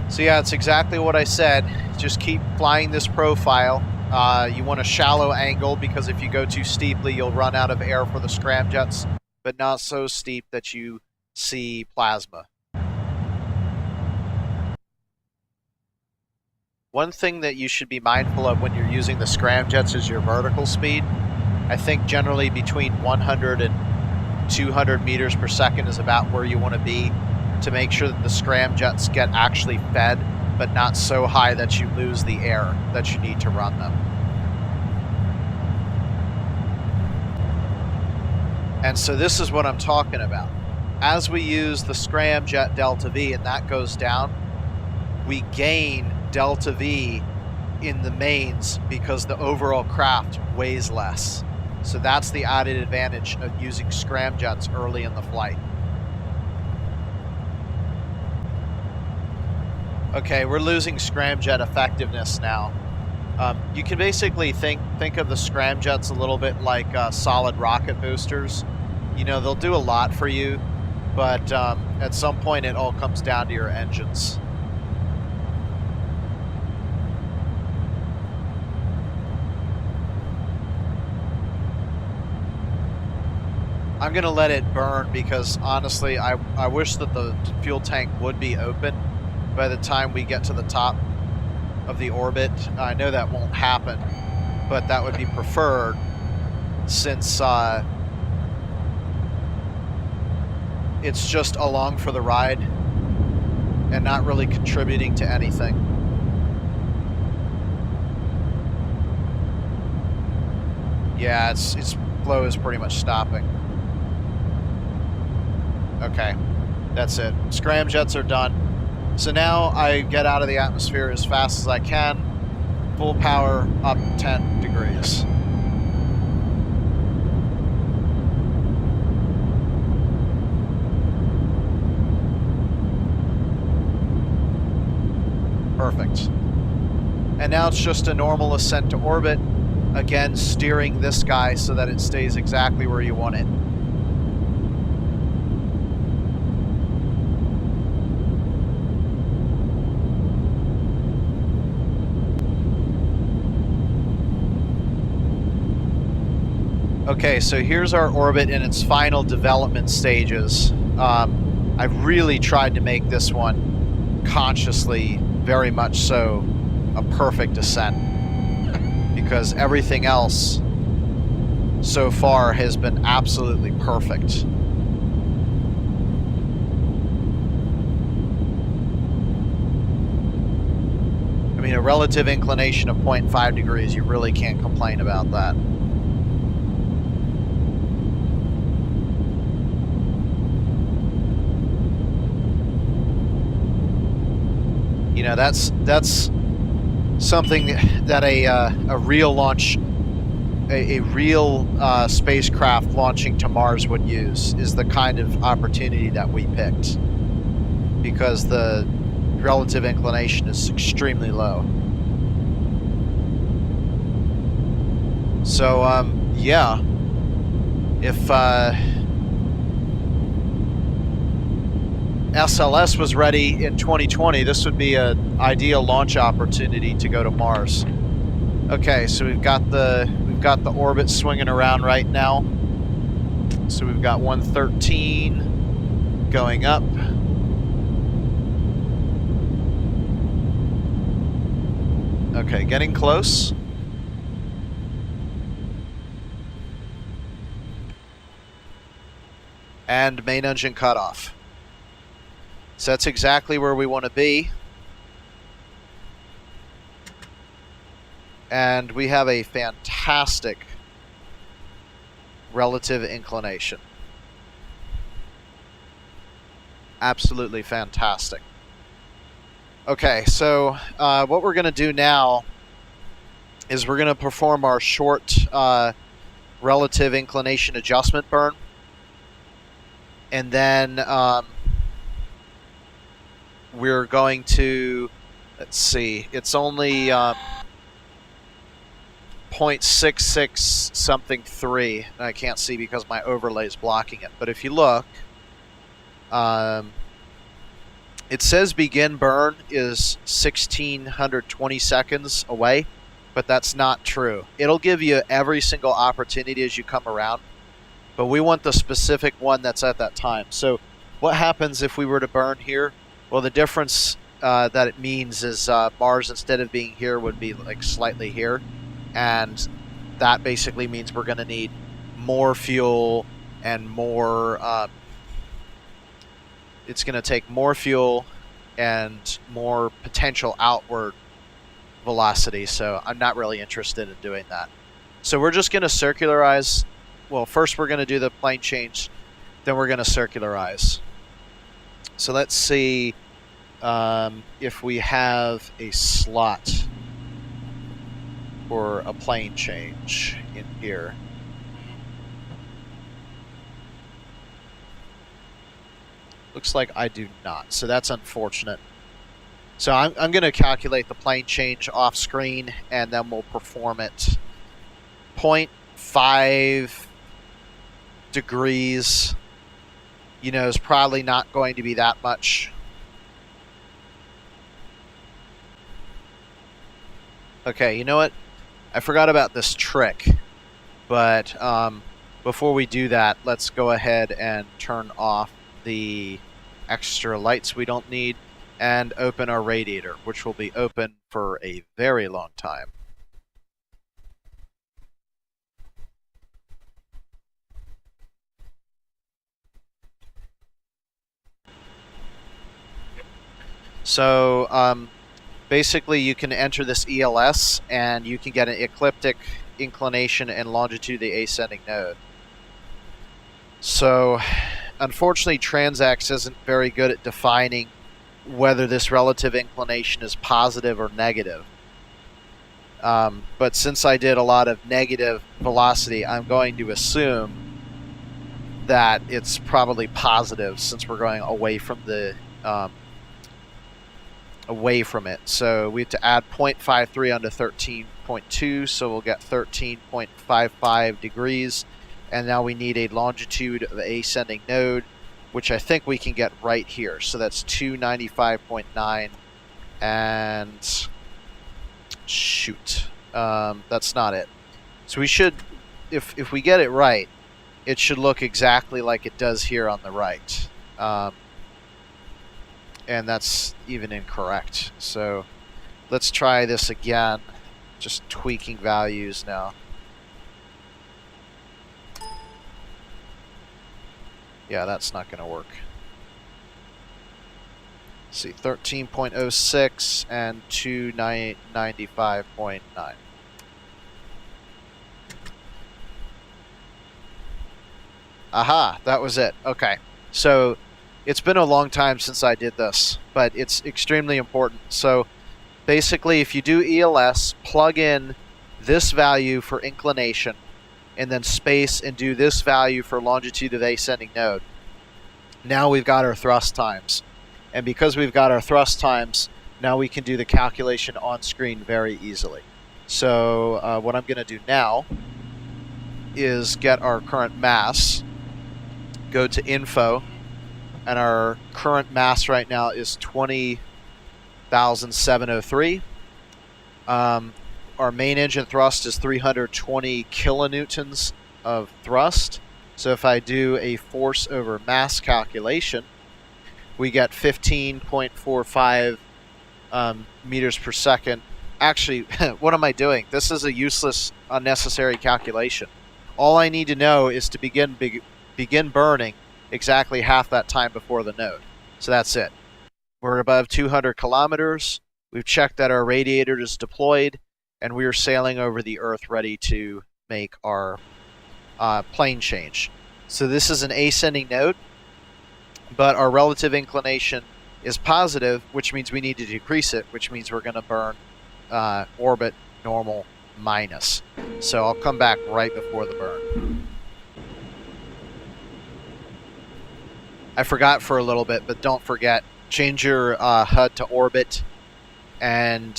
So yeah, it's exactly what I said. Just keep flying this profile. You want a shallow angle because if you go too steeply, you'll run out of air for the scramjets, but not so steep that you see plasma. One thing that you should be mindful of when you're using the scramjets is your vertical speed. I think generally between 100 and 200 meters per second is about where you want to be to make sure that the scramjets get actually fed, but not so high that you lose the air that you need to run them. And so this is what I'm talking about. As we use the scramjet delta V and that goes down, we gain delta V in the mains because the overall craft weighs less. So that's the added advantage of using scramjets early in the flight. Okay, we're losing scramjet effectiveness now. You can basically think of the scramjets a little bit like solid rocket boosters. You know, they'll do a lot for you, but at some point it all comes down to your engines. I'm gonna let it burn because honestly, I wish that the fuel tank would be open by the time we get to the top of the orbit. I know that won't happen, but that would be preferred since it's just along for the ride and not really contributing to anything. Yeah, its flow is pretty much stopping. Okay, that's it. Scramjets are done. So now I get out of the atmosphere as fast as I can. Full power up 10 degrees. Perfect. And now it's just a normal ascent to orbit. Again, steering this guy so that it stays exactly where you want it. Okay, so here's our orbit in its final development stages. I've really tried to make this one consciously, very much so, a perfect descent, because everything else so far has been absolutely perfect. I mean, a relative inclination of 0.5 degrees, you really can't complain about that. You know, that's something that a real launch, a real spacecraft launching to Mars would use, is the kind of opportunity that we picked, because the relative inclination is extremely low. So yeah, if SLS was ready in 2020, this would be an ideal launch opportunity to go to Mars. Okay, so we've got the orbit swinging around right now. So we've got 113 going up. Okay, getting close. And main engine cut off. So that's exactly where we want to be. And we have a fantastic relative inclination. Absolutely fantastic. Okay, so what we're going to do now is we're going to perform our short relative inclination adjustment burn. And then we're going to, let's see, it's only 0.66 something 3. I can't see because my overlay is blocking it. But if you look, it says begin burn is 1620 seconds away, but that's not true. It'll give you every single opportunity as you come around, but we want the specific one that's at that time. So what happens if we were to burn here? Well, the difference that it means is Mars, instead of being here, would be like slightly here, and that basically means we're going to need more fuel and more. It's going to take more fuel and more potential outward velocity, so I'm not really interested in doing that. So we're just going to circularize. Well, first we're going to do the plane change, then we're going to circularize. So let's see if we have a slot for a plane change in here. Looks like I do not, so that's unfortunate. So I'm going to calculate the plane change off screen, and then we'll perform it. 0.5 degrees, you know, is probably not going to be that much. Okay, you know what? I forgot about this trick, but before we do that, let's go ahead and turn off the extra lights we don't need and open our radiator, which will be open for a very long time. So basically you can enter this ELS and you can get an ecliptic inclination and longitude of the ascending node. So unfortunately Transax isn't very good at defining whether this relative inclination is positive or negative. But since I did a lot of negative velocity, I'm going to assume that it's probably positive since we're going away from the So we have to add 0.53 onto 13.2, so we'll get 13.55 degrees. And now we need a longitude of the ascending node, which I think we can get right here. So that's 295.9, and shoot, that's not it. So we should, if we get it right, it should look exactly like it does here on the right. And that's even incorrect. So let's try this again, just tweaking values now. Yeah, that's not going to work. Let's see, 13.06 and 295.9. Aha, that was it. Okay, so it's been a long time since I did this, but it's extremely important. So basically, if you do ELS, plug in this value for inclination, and then space and do this value for longitude of the ascending node. Now we've got our thrust times. And because we've got our thrust times, now we can do the calculation on screen very easily. So what I'm going to do now is get our current mass, go to info, and our current mass right now is 20,703. Our main engine thrust is 320 kilonewtons of thrust. So if I do a force over mass calculation, we get 15.45 meters per second. Actually, what am I doing? This is a useless, unnecessary calculation. All I need to know is to begin burning exactly half that time before the node. So that's it. We're above 200 kilometers. We've checked that our radiator is deployed, and we are sailing over the Earth ready to make our plane change. So this is an ascending node, but our relative inclination is positive, which means we need to decrease it, which means we're going to burn orbit normal minus. So I'll come back right before the burn. I forgot for a little bit, but don't forget, change your HUD to orbit and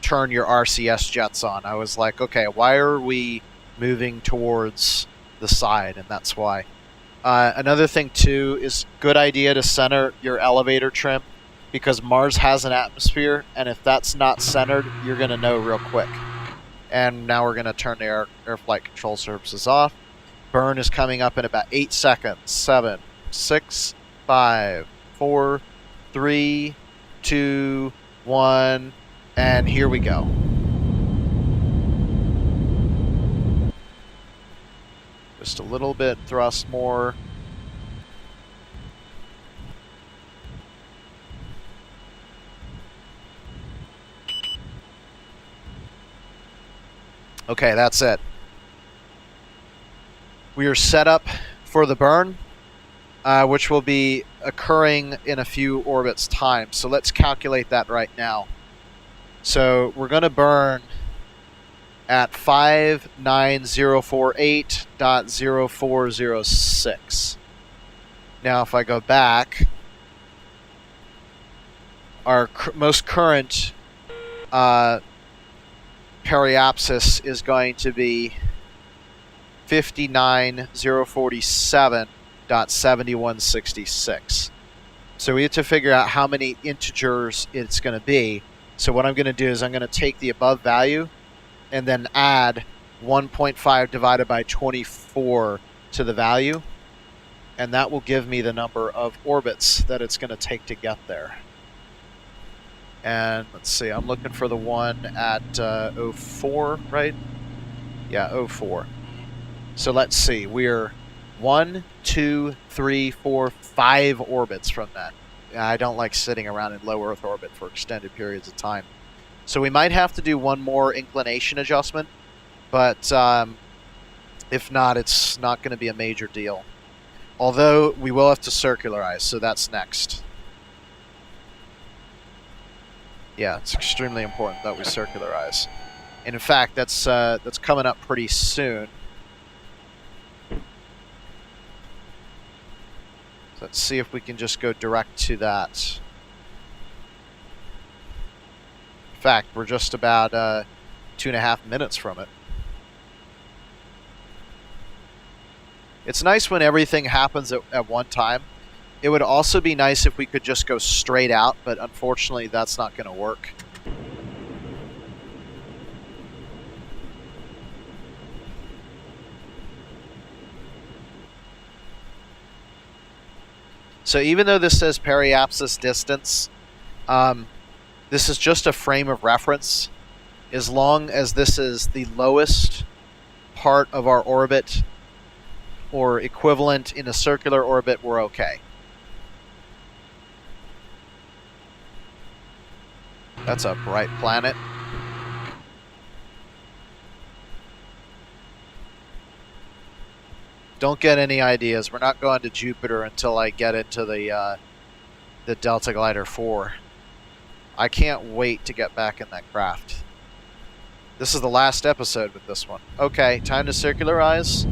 turn your RCS jets on. I was like, okay, why are we moving towards the side? And that's why. Another thing too is good idea to center your elevator trim, because Mars has an atmosphere, and if that's not centered, you're going to know real quick. And now we're going to turn the air flight control surfaces off. Burn is coming up in about 8 seconds. 7, 6, 5, 4, 3, 2, 1, and here we go. Just a little bit thrust more. Okay, that's it. We are set up for the burn, which will be occurring in a few orbits time. So let's calculate that right now. So we're going to burn at 59048.0406. Now if I go back, our most current Periapsis is going to be 59047.7166. So we have to figure out how many integers it's going to be. So what I'm going to do is I'm going to take the above value and then add 1.5 divided by 24 to the value. And that will give me the number of orbits that it's going to take to get there. And let's see, I'm looking for the one at 04, right? Yeah, 04. So let's see, we're 1, 2, 3, 4, 5 orbits from that. I don't like sitting around in low Earth orbit for extended periods of time. So we might have to do one more inclination adjustment, but if not, it's not going to be a major deal. Although we will have to circularize, so that's next. Yeah, it's extremely important that we circularize. And in fact, that's coming up pretty soon. So let's see if we can just go direct to that. In fact, we're just about 2.5 minutes from it. It's nice when everything happens at one time. It would also be nice if we could just go straight out, but unfortunately that's not going to work. So even though this says Periapsis Distance, this is just a frame of reference. As long as this is the lowest part of our orbit or equivalent in a circular orbit, we're okay. That's a bright planet. Don't get any ideas. We're not going to Jupiter until I get into the DeltaGlider 4. I can't wait to get back in that craft. This is the last episode with this one. Okay, time to circularize.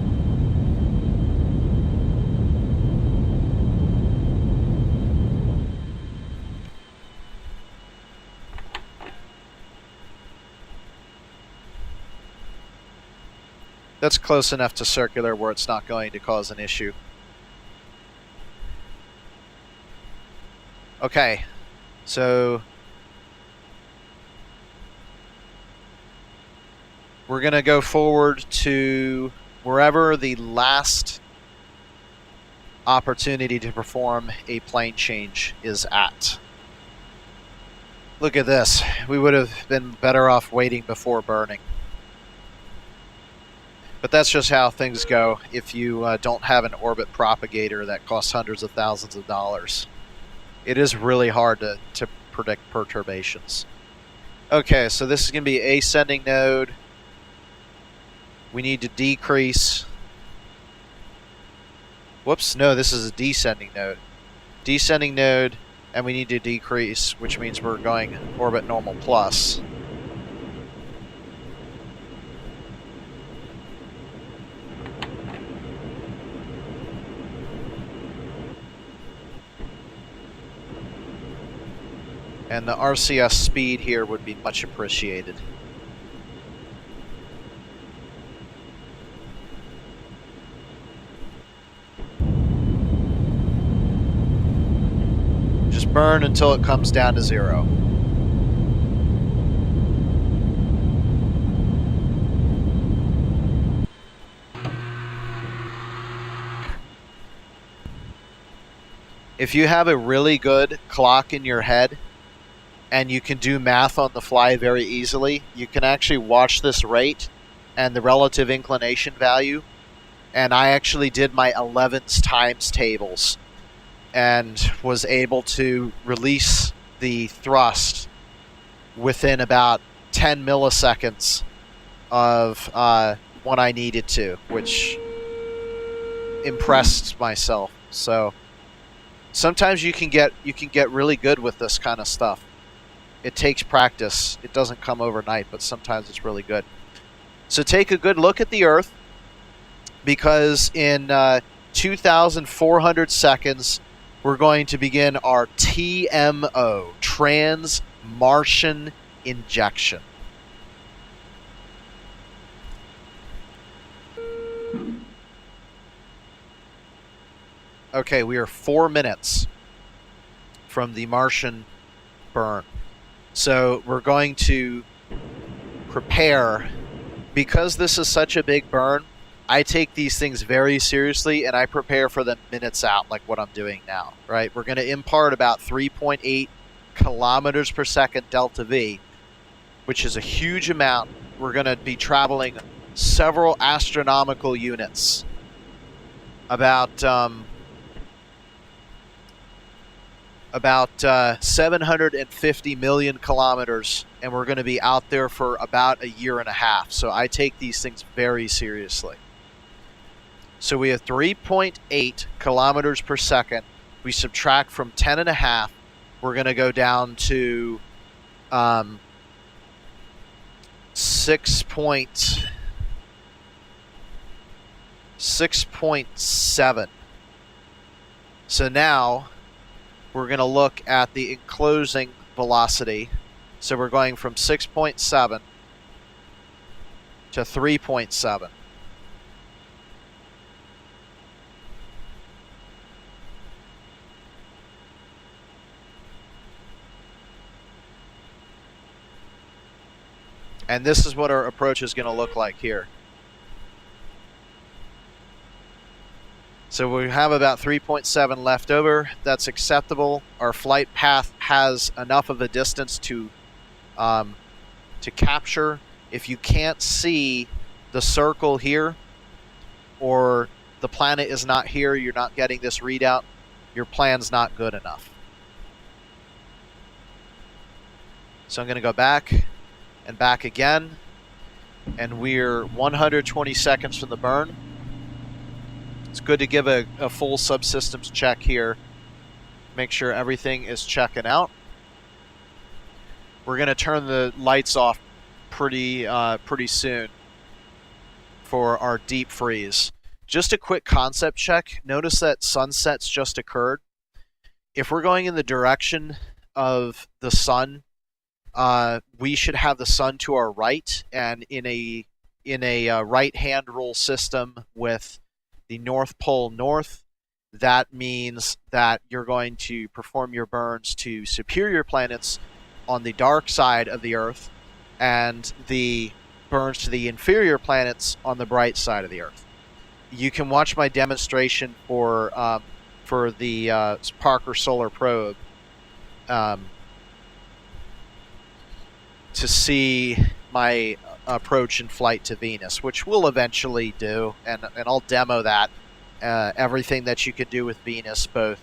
That's close enough to circular where it's not going to cause an issue. Okay, so we're going to go forward to wherever the last opportunity to perform a plane change is at. Look at this. We would have been better off waiting before burning. But that's just how things go if you don't have an orbit propagator that costs hundreds of thousands of dollars. It is really hard to predict perturbations. Okay, so this is going to be ascending node. We need to decrease. Whoops, no, this is a descending node. Descending node, and we need to decrease, which means we're going orbit normal plus. And the RCS speed here would be much appreciated. Just burn until it comes down to 0. If you have a really good clock in your head, and you can do math on the fly very easily. You can actually watch this rate and the relative inclination value, and I actually did my 11s times tables and was able to release the thrust within about 10 milliseconds of when I needed to, which impressed myself. So sometimes you can get really good with this kind of stuff. It takes practice. It doesn't come overnight, but sometimes it's really good. So take a good look at the Earth, because in 2,400 seconds, we're going to begin our TMO, Trans-Martian Injection. Okay, we are 4 minutes from the Martian burn. So we're going to prepare. Because this is such a big burn, I take these things very seriously, and I prepare for them minutes out, like what I'm doing now, right? We're going to impart about 3.8 kilometers per second delta V, which is a huge amount. We're going to be traveling several astronomical units, about 750 million kilometers, and we're going to be out there for about a year and a half. So I take these things very seriously. So we have 3.8 kilometers per second. We subtract from 10.5. We're going to go down to 6.7. So now we're going to look at the enclosing velocity. So we're going from 6.7 to 3.7. And this is what our approach is going to look like here. So we have about 3.7 left over. That's acceptable. Our flight path has enough of a distance to capture. If you can't see the circle here, or the planet is not here, you're not getting this readout, your plan's not good enough. So I'm going to go back and back again, and we're 120 seconds from the burn. It's good to give a full subsystems check here. Make sure everything is checking out. We're going to turn the lights off pretty soon for our deep freeze. Just a quick concept check. Notice that sunsets just occurred. If we're going in the direction of the sun, we should have the sun to our right, and in a right-hand rule system with the North Pole north, that means that you're going to perform your burns to superior planets on the dark side of the Earth, and the burns to the inferior planets on the bright side of the Earth. You can watch my demonstration for the Parker Solar Probe to see my approach in flight to Venus, which we'll eventually do, and I'll demo that. Everything that you can do with Venus, both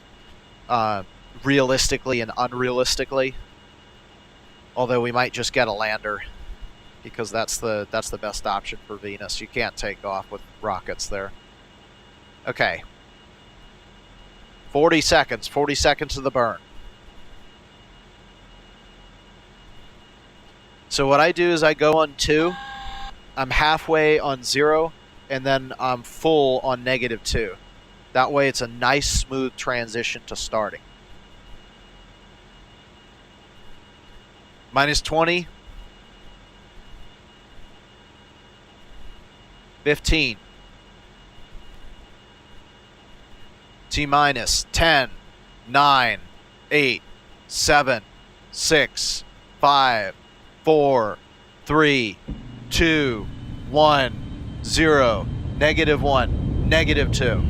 realistically and unrealistically. Although we might just get a lander, because that's the best option for Venus. You can't take off with rockets there. Okay. 40 seconds. 40 seconds to the burn. So what I do is I go on 2, I'm halfway on 0, and then I'm full on -2. That way it's a nice smooth transition to starting. -20. 15. T-minus 10, 9, 8, 7, 6, 5, 4, 3, 2, 1, 0, -1, -2.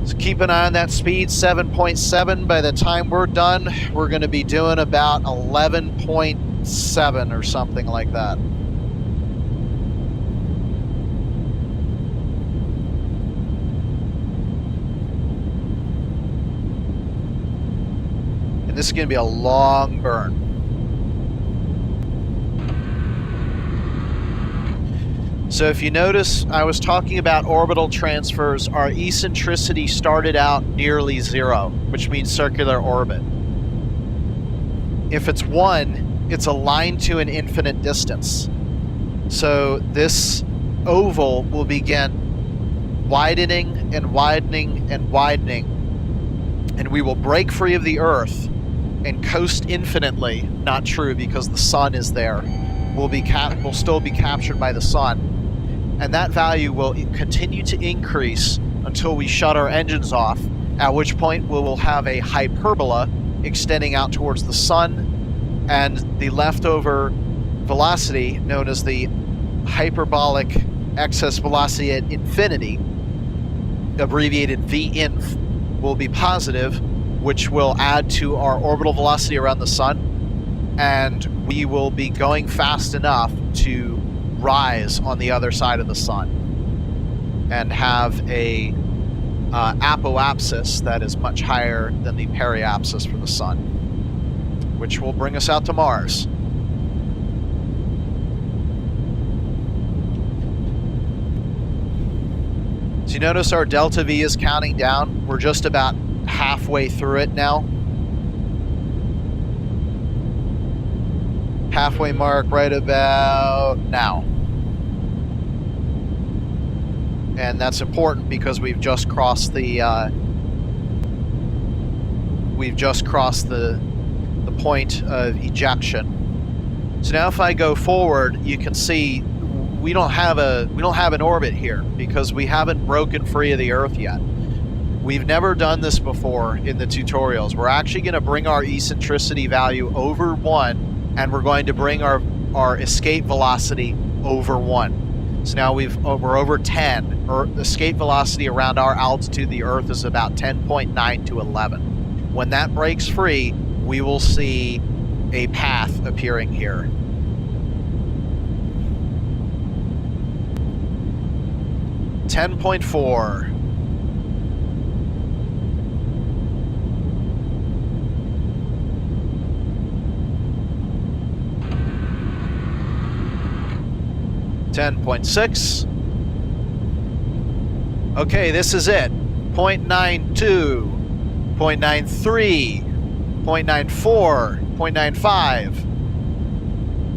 So keep an eye on that speed, 7.7. By the time we're done, we're going to be doing about 11.7 or something like that. And this is going to be a long burn. So if you notice, I was talking about orbital transfers. Our eccentricity started out nearly 0, which means circular orbit. If it's 1, it's aligned to an infinite distance. So this oval will begin widening and widening and widening, and we will break free of the Earth and coast infinitely. Not true, because the sun is there. We'll still be captured by the sun. And that value will continue to increase until we shut our engines off, at which point we will have a hyperbola extending out towards the sun, and the leftover velocity, known as the hyperbolic excess velocity at infinity, abbreviated VINF, will be positive, which will add to our orbital velocity around the sun, and we will be going fast enough to rise on the other side of the sun and have a apoapsis that is much higher than the periapsis for the sun, which will bring us out to Mars. So you notice our delta V is counting down. We're just about halfway through it now. Halfway mark right about now. And that's important because we've just crossed the point of ejection. So now if I go forward, you can see we don't have an orbit here because we haven't broken free of the Earth yet. We've never done this before in the tutorials. We're actually going to bring our eccentricity value over 1, and we're going to bring our escape velocity over 1. So now we're over 10. Escape velocity around our altitude, the Earth, is about 10.9 to 11. When that breaks free, we will see a path appearing here. $10.4. $10.6. Okay, this is it. 0.92, 0.93, 0.94, 0.95,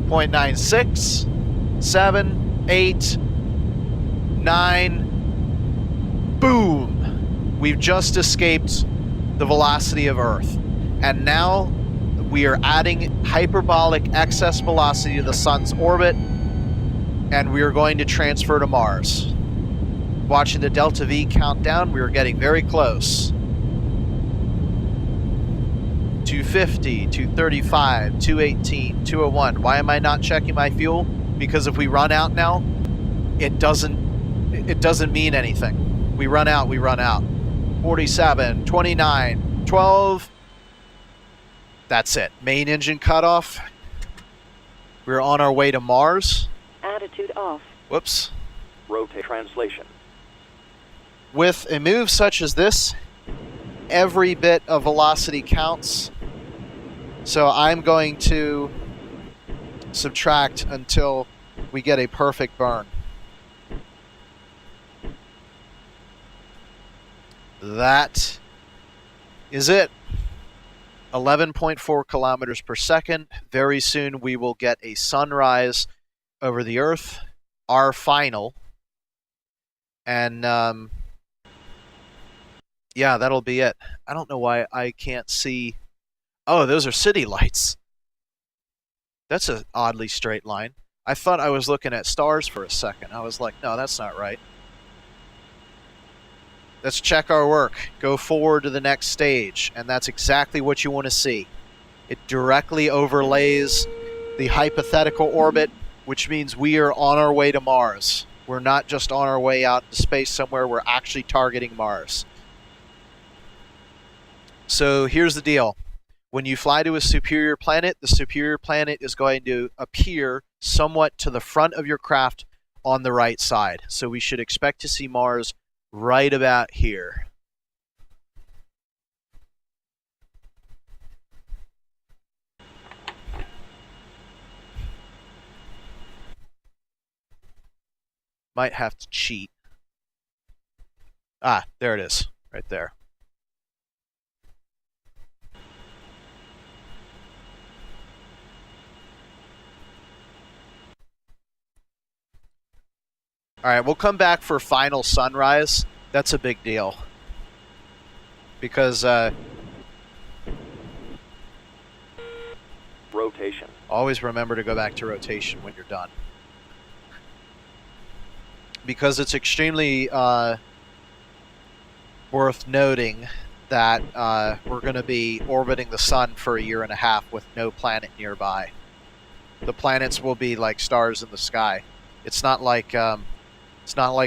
0.96, 7, 8, 9. Boom! We've just escaped the velocity of Earth. And now we are adding hyperbolic excess velocity to the sun's orbit, and we are going to transfer to Mars. Watching the delta V count down, we are getting very close. 250, 235, 218, 201. Why am I not checking my fuel? Because if we run out now, it doesn't mean anything. We run out, we run out. 47, 29, 12. That's it. Main engine cutoff. We're on our way to Mars. Attitude off. Whoops. Rotate translation. With a move such as this, every bit of velocity counts. So I'm going to subtract until we get a perfect burn. That is it. 11.4 kilometers per second. Very soon we will get a sunrise over the Earth, our final. And yeah, that'll be it. I don't know why I can't see. Oh, those are city lights. That's an oddly straight line. I thought I was looking at stars for a second. I was like, no, that's not right. Let's check our work. Go forward to the next stage. And that's exactly what you want to see. It directly overlays the hypothetical orbit, which means we are on our way to Mars. We're not just on our way out to space somewhere. We're actually targeting Mars. So here's the deal. When you fly to a superior planet, the superior planet is going to appear somewhat to the front of your craft on the right side. So we should expect to see Mars right about here. Might have to cheat. Ah, there it is, right there. All right, we'll come back for final sunrise. That's a big deal. Because, Rotation. always remember to go back to rotation when you're done. Because it's extremely worth noting that we're going to be orbiting the sun for 1.5 years with no planet nearby. The planets will be like stars in the sky. It's not like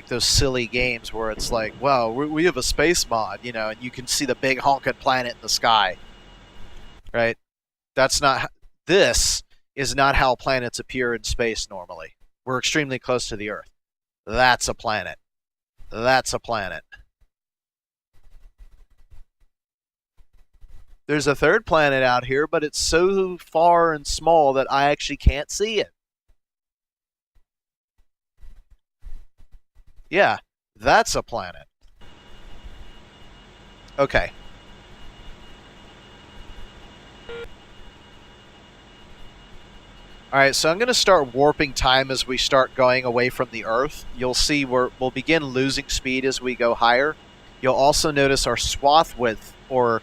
those silly games where it's like, well, we have a space mod, you know, and you can see the big honking planet in the sky, right? That's not. This is not how planets appear in space normally. We're extremely close to the Earth. That's a planet. That's a planet. There's a third planet out here, but it's so far and small that I actually can't see it. Yeah, that's a planet. Okay. Alright, so I'm going to start warping time as we start going away from the Earth. You'll see we'll begin losing speed as we go higher. You'll also notice our swath width, or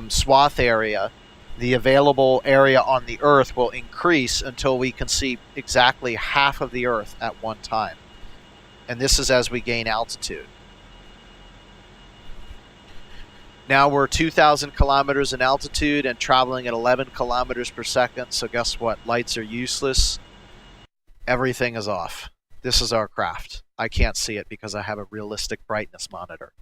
swath area, the available area on the Earth will increase until we can see exactly half of the Earth at one time. And this is as we gain altitude. Now we're 2,000 kilometers in altitude and traveling at 11 kilometers per second, so guess what? Lights are useless. Everything is off. This is our craft. I can't see it because I have a realistic brightness monitor.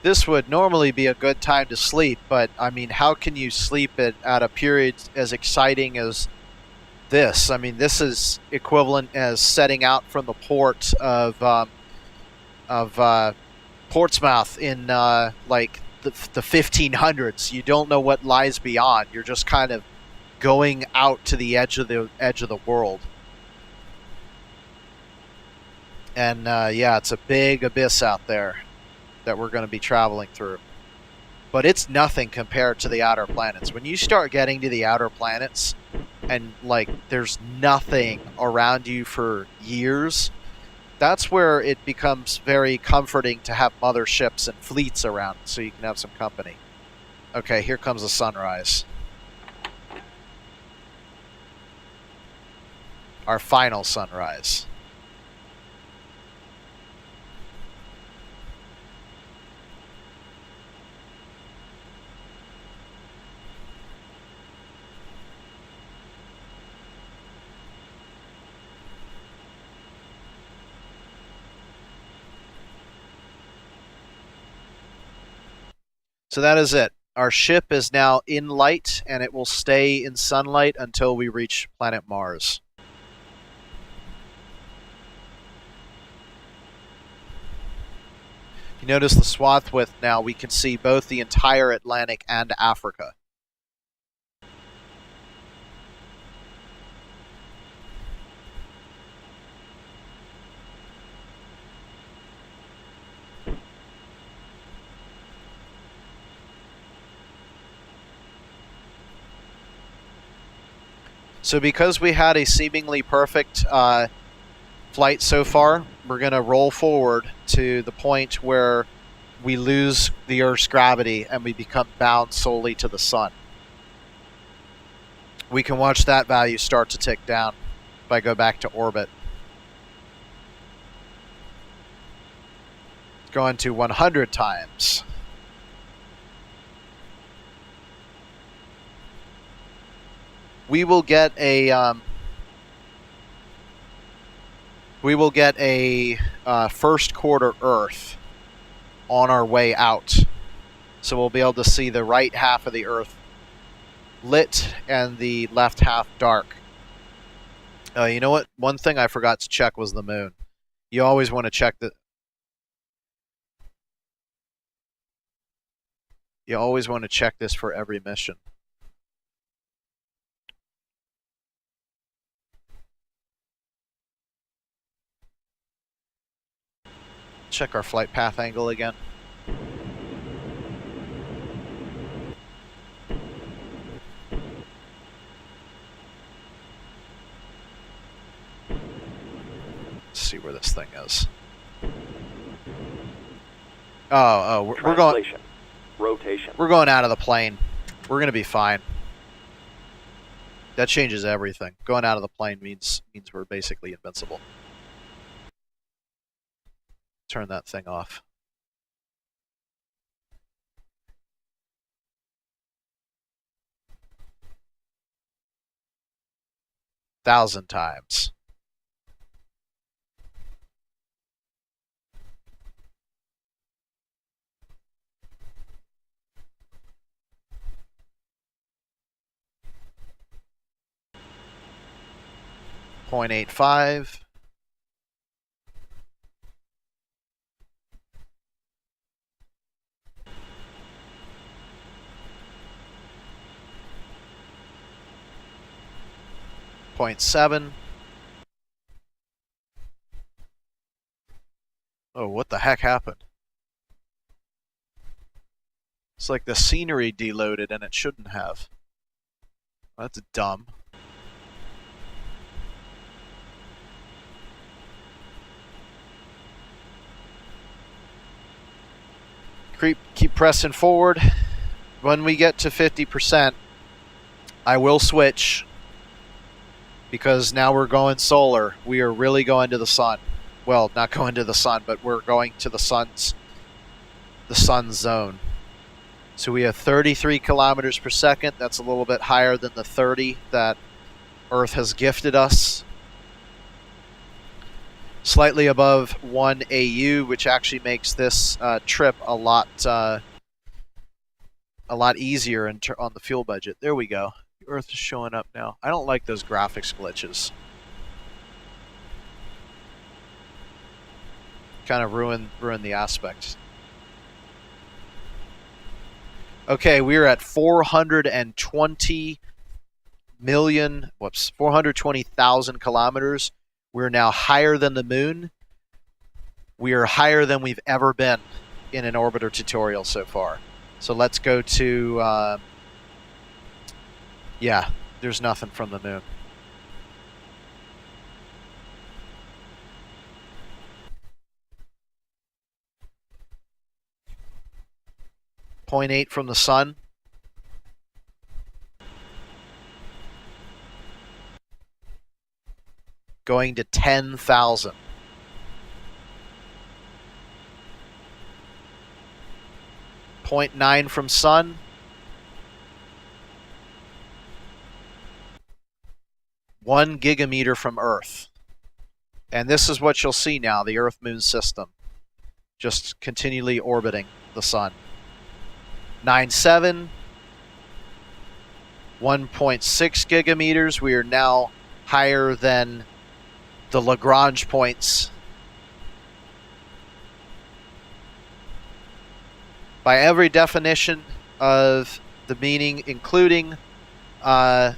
This would normally be a good time to sleep, but I mean, how can you sleep at a period as exciting as this? I mean, this is equivalent as setting out from the port of Portsmouth in like the 1500s. You don't know what lies beyond. You're just kind of going out to the edge of the world. And yeah, it's a big abyss out there that we're going to be traveling through. But it's nothing compared to the outer planets. When you start getting to the outer planets and like there's nothing around you for years, that's where it becomes very comforting to have motherships and fleets around so you can have some company. Okay, here comes the sunrise. Our final sunrise. So that is it. Our ship is now in light, and it will stay in sunlight until we reach planet Mars. You notice the swath width now, we can see both the entire Atlantic and Africa. So because we had a seemingly perfect flight so far, we're going to roll forward to the point where we lose the Earth's gravity and we become bound solely to the sun. We can watch that value start to tick down if I go back to orbit. Going to 100 times. We will get a first quarter Earth on our way out, so we'll be able to see the right half of the Earth lit and the left half dark. You know what? One thing I forgot to check was the moon. You always want to check the. You always want to check this for every mission. Check our flight path angle again. Let's see where this thing is. We're going. Rotation. We're going out of the plane. We're gonna be fine. That changes everything. Going out of the plane means we're basically invincible. Turn that thing off. Thousand times. .85. .7. Oh, what the heck happened? It's like the scenery deloaded and it shouldn't have. That's dumb. Keep pressing forward. When we get to 50%, I will switch, because now we're going solar. We are really going to the sun. Well, not going to the sun, but we're going to the sun's zone. So we have 33 kilometers per second. That's a little bit higher than the 30 that Earth has gifted us. Slightly above 1 AU, which actually makes this trip a lot easier on the fuel budget. There we go. The Earth is showing up now. I don't like those graphics glitches. Kind of ruin the aspect. Okay, we're at 420,000 kilometers. We're now higher than the moon. We are higher than we've ever been in an orbiter tutorial so far. So let's go to, yeah, there's nothing from the moon. .8 from the sun. Going to 10,000. .9 from sun. One gigameter from Earth. And this is what you'll see now, the Earth-Moon system. Just continually orbiting the sun. 9.7. 1.6 gigameters. We are now higher than the Lagrange points. By every definition of the meaning, including our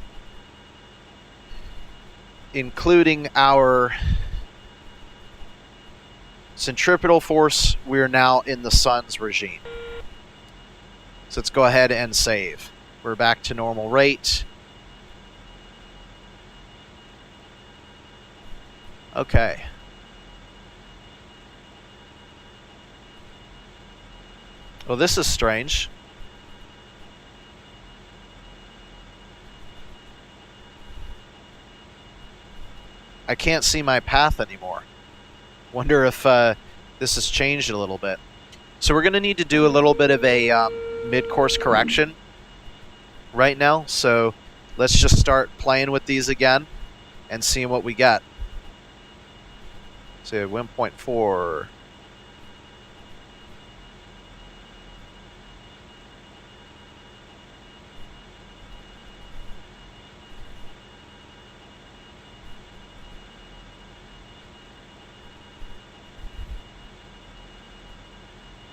centripetal force, we are now in the sun's regime. So let's go ahead and save. We're back to normal rate. Okay. Well, this is strange. I can't see my path anymore. Wonder if this has changed a little bit. So we're going to need to do a little bit of a mid-course correction right now. So let's just start playing with these again and seeing what we get. So 1.4.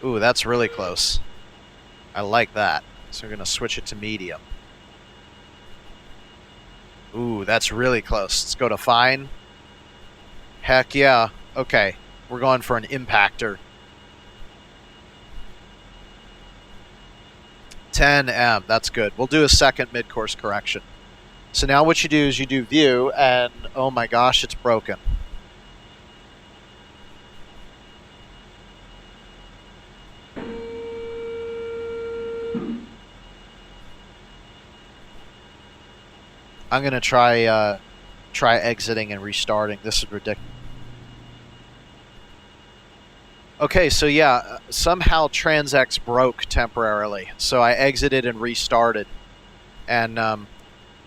Ooh, that's really close. I like that. So we're going to switch it to medium. Ooh, that's really close. Let's go to fine. Heck yeah. Okay, we're going for an impactor. 10M, that's good. We'll do a second mid-course correction. So now what you do is you do view, and oh my gosh, it's broken. I'm gonna try exiting and restarting. This is ridiculous. Okay, so yeah, somehow TransX broke temporarily, so I exited and restarted. And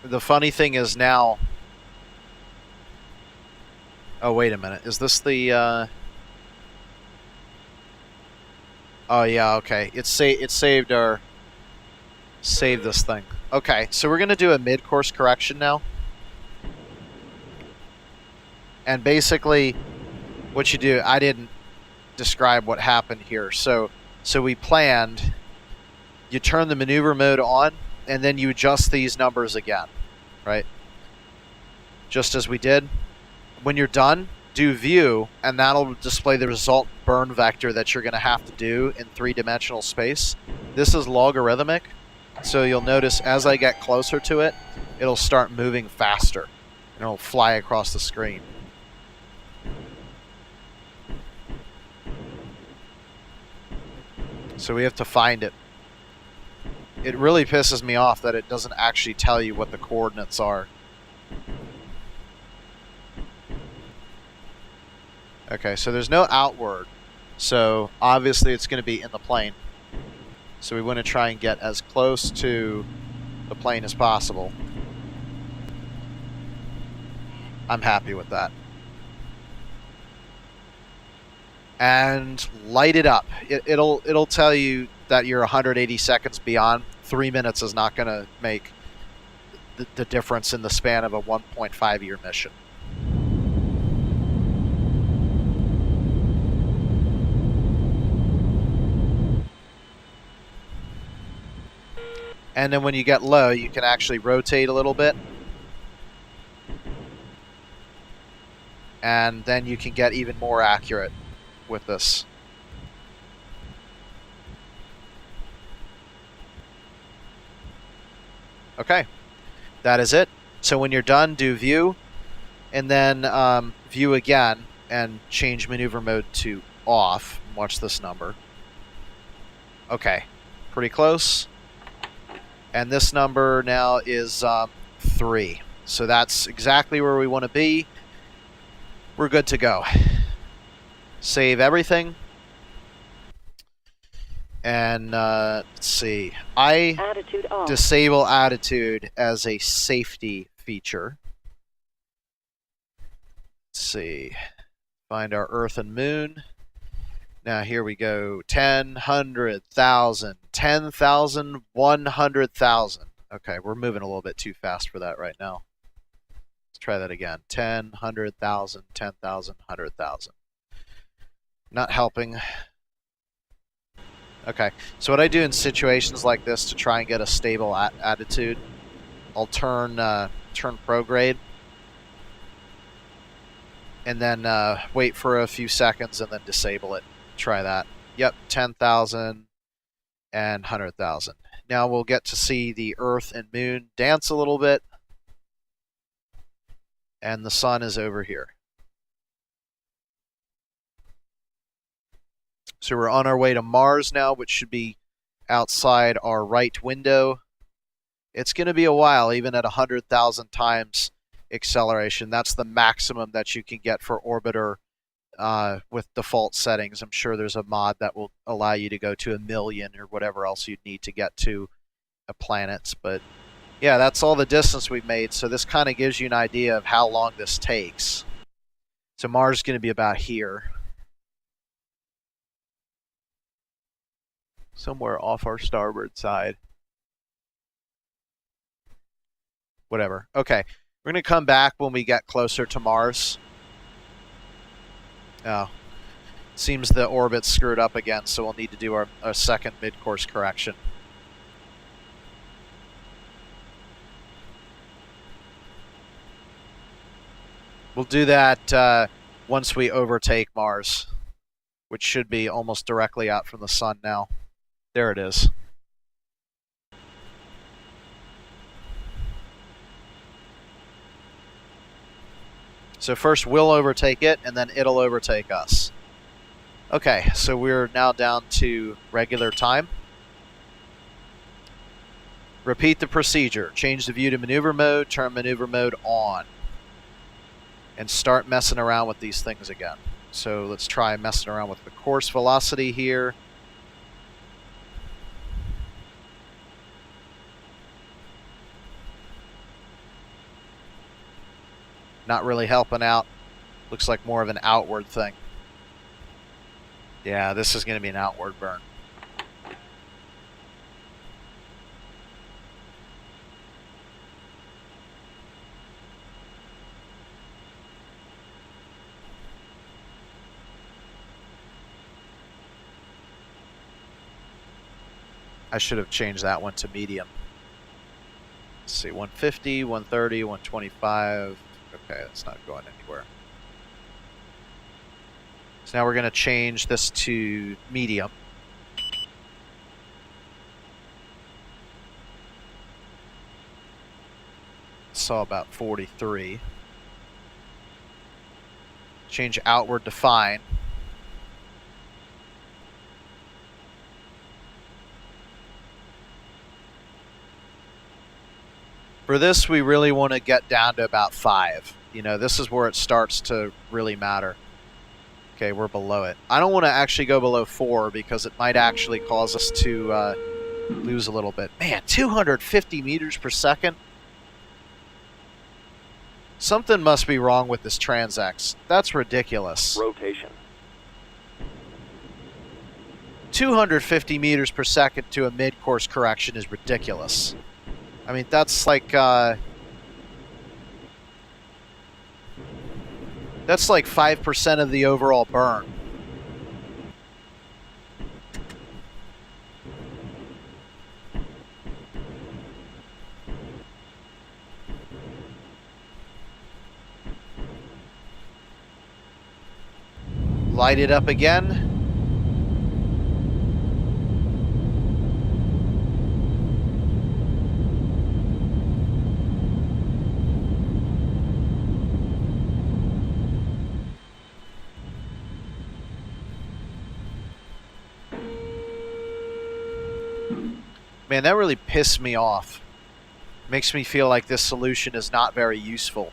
the funny thing is now... Oh, wait a minute. Is this the... Oh, yeah, okay. It saved our... Saved this thing. Okay, so we're going to do a mid-course correction now. And basically, what you do... I didn't describe what happened here. So we planned... You turn the maneuver mode on, and then you adjust these numbers again, right? Just as we did. When you're done, do view, and that'll display the result burn vector that you're going to have to do in three-dimensional space. This is logarithmic, so you'll notice as I get closer to it, it'll start moving faster, and it'll fly across the screen. So we have to find it. It really pisses me off that it doesn't actually tell you what the coordinates are. Okay, so there's no outward, so obviously it's going to be in the plane. So we want to try and get as close to the plane as possible. I'm happy with that. And light it up. It'll tell you that you're 180 seconds beyond. 3 minutes is not going to make the difference in the span of a 1.5-year mission. And then when you get low, you can actually rotate a little bit. And then you can get even more accurate with this. Okay, that is it. So when you're done, do view, and then view again, and change maneuver mode to off. Watch this number. Okay, pretty close. And this number now is 3. So that's exactly where we want to be. We're good to go. Save everything. And let's see. I disable attitude as a safety feature. Let's see. Find our Earth and Moon. Now here we go. 10, 100,000, 10,000, 100,000. Okay, we're moving a little bit too fast for that right now. Let's try that again. 10, 100,000, 10,000, 100,000. Not helping. Okay, so what I do in situations like this to try and get a stable attitude, I'll turn prograde, and then wait for a few seconds and then disable it. Try that. Yep, 10,000 and 100,000. Now we'll get to see the Earth and Moon dance a little bit, and the sun is over here. So we're on our way to Mars now, which should be outside our right window. It's going to be a while, even at 100,000 times acceleration. That's the maximum that you can get for Orbiter with default settings. I'm sure there's a mod that will allow you to go to 1,000,000 or whatever else you'd need to get to a planet. But yeah, that's all the distance we've made. So this kind of gives you an idea of how long this takes. So Mars is going to be about here. Somewhere off our starboard side. Whatever. Okay. We're going to come back when we get closer to Mars. Oh. Seems the orbit's screwed up again, so we'll need to do our second mid-course correction. We'll do that once we overtake Mars, which should be almost directly out from the sun now. There it is. So first we'll overtake it, and then it'll overtake us. Okay, so we're now down to regular time. Repeat the procedure. Change the view to maneuver mode, turn maneuver mode on, and start messing around with these things again. So let's try messing around with the course velocity here. Not really helping out. Looks like more of an outward thing. Yeah, this is going to be an outward burn. I should have changed that one to medium. Let's see, 150, 130, 125. Okay, that's not going anywhere. So now we're going to change this to medium. Saw about 43. Change outward to fine. For this, we really want to get down to about 5. You know, this is where it starts to really matter. Okay, we're below it. I don't want to actually go below 4 because it might actually cause us to lose a little bit. Man, 250 meters per second? Something must be wrong with this Transex. That's ridiculous. Rotation. 250 meters per second to a mid-course correction is ridiculous. I mean, that's like 5% of the overall burn. Light it up again. Man, that really pissed me off. Makes me feel like this solution is not very useful.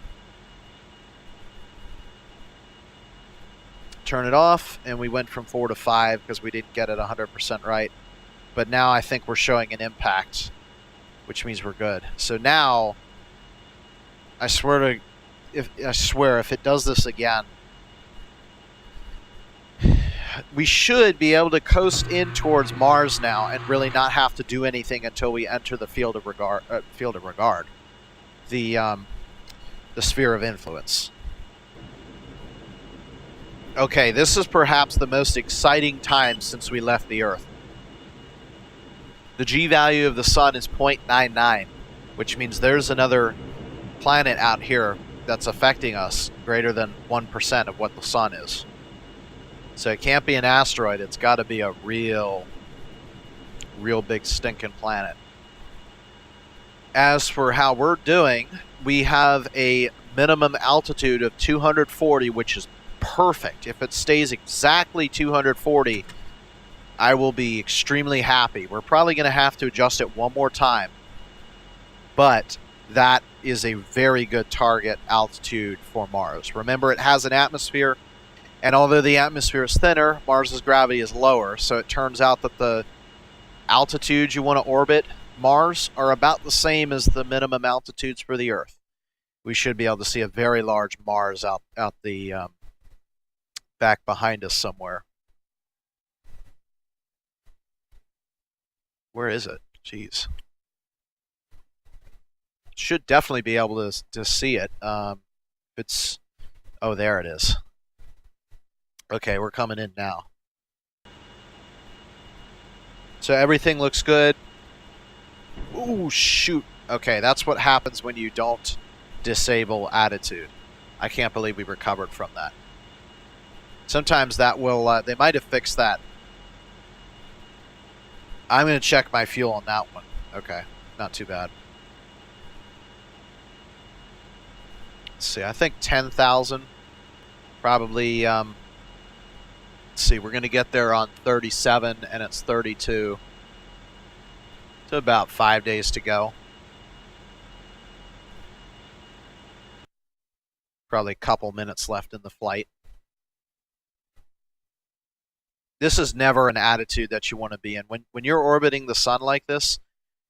Turn it off, and we went from 4 to 5 because we didn't get it 100% right. But now I think we're showing an impact, which means we're good. So now, I swear if it does this again, we should be able to coast in towards Mars now and really not have to do anything until we enter the field of regard. The sphere of influence. Okay, this is perhaps the most exciting time since we left the Earth. The G value of the Sun is 0.99, which means there's another planet out here that's affecting us greater than 1% of what the Sun is. So it can't be an asteroid. It's got to be a real big stinking planet. As for how we're doing, we have a minimum altitude of 240, which is perfect. If it stays exactly 240, I will be extremely happy. We're probably going to have to adjust it one more time, but that is a very good target altitude for Mars. Remember, it has an atmosphere, and although the atmosphere is thinner, Mars's gravity is lower, so it turns out that the altitudes you want to orbit Mars are about the same as the minimum altitudes for the Earth. We should be able to see a very large Mars out the back behind us somewhere. Where is it? Jeez. Should definitely be able to see it. It's... Oh, there it is. Okay, we're coming in now. So everything looks good. Ooh, shoot. Okay, that's what happens when you don't disable attitude. I can't believe we recovered from that. Sometimes that will... they might have fixed that. I'm going to check my fuel on that one. Okay, not too bad. Let's see, I think 10,000. Probably, let's see, we're going to get there on 37, and it's 32. So about 5 days to go. Probably a couple minutes left in the flight. This is never an attitude that you want to be in. When you're orbiting the sun like this,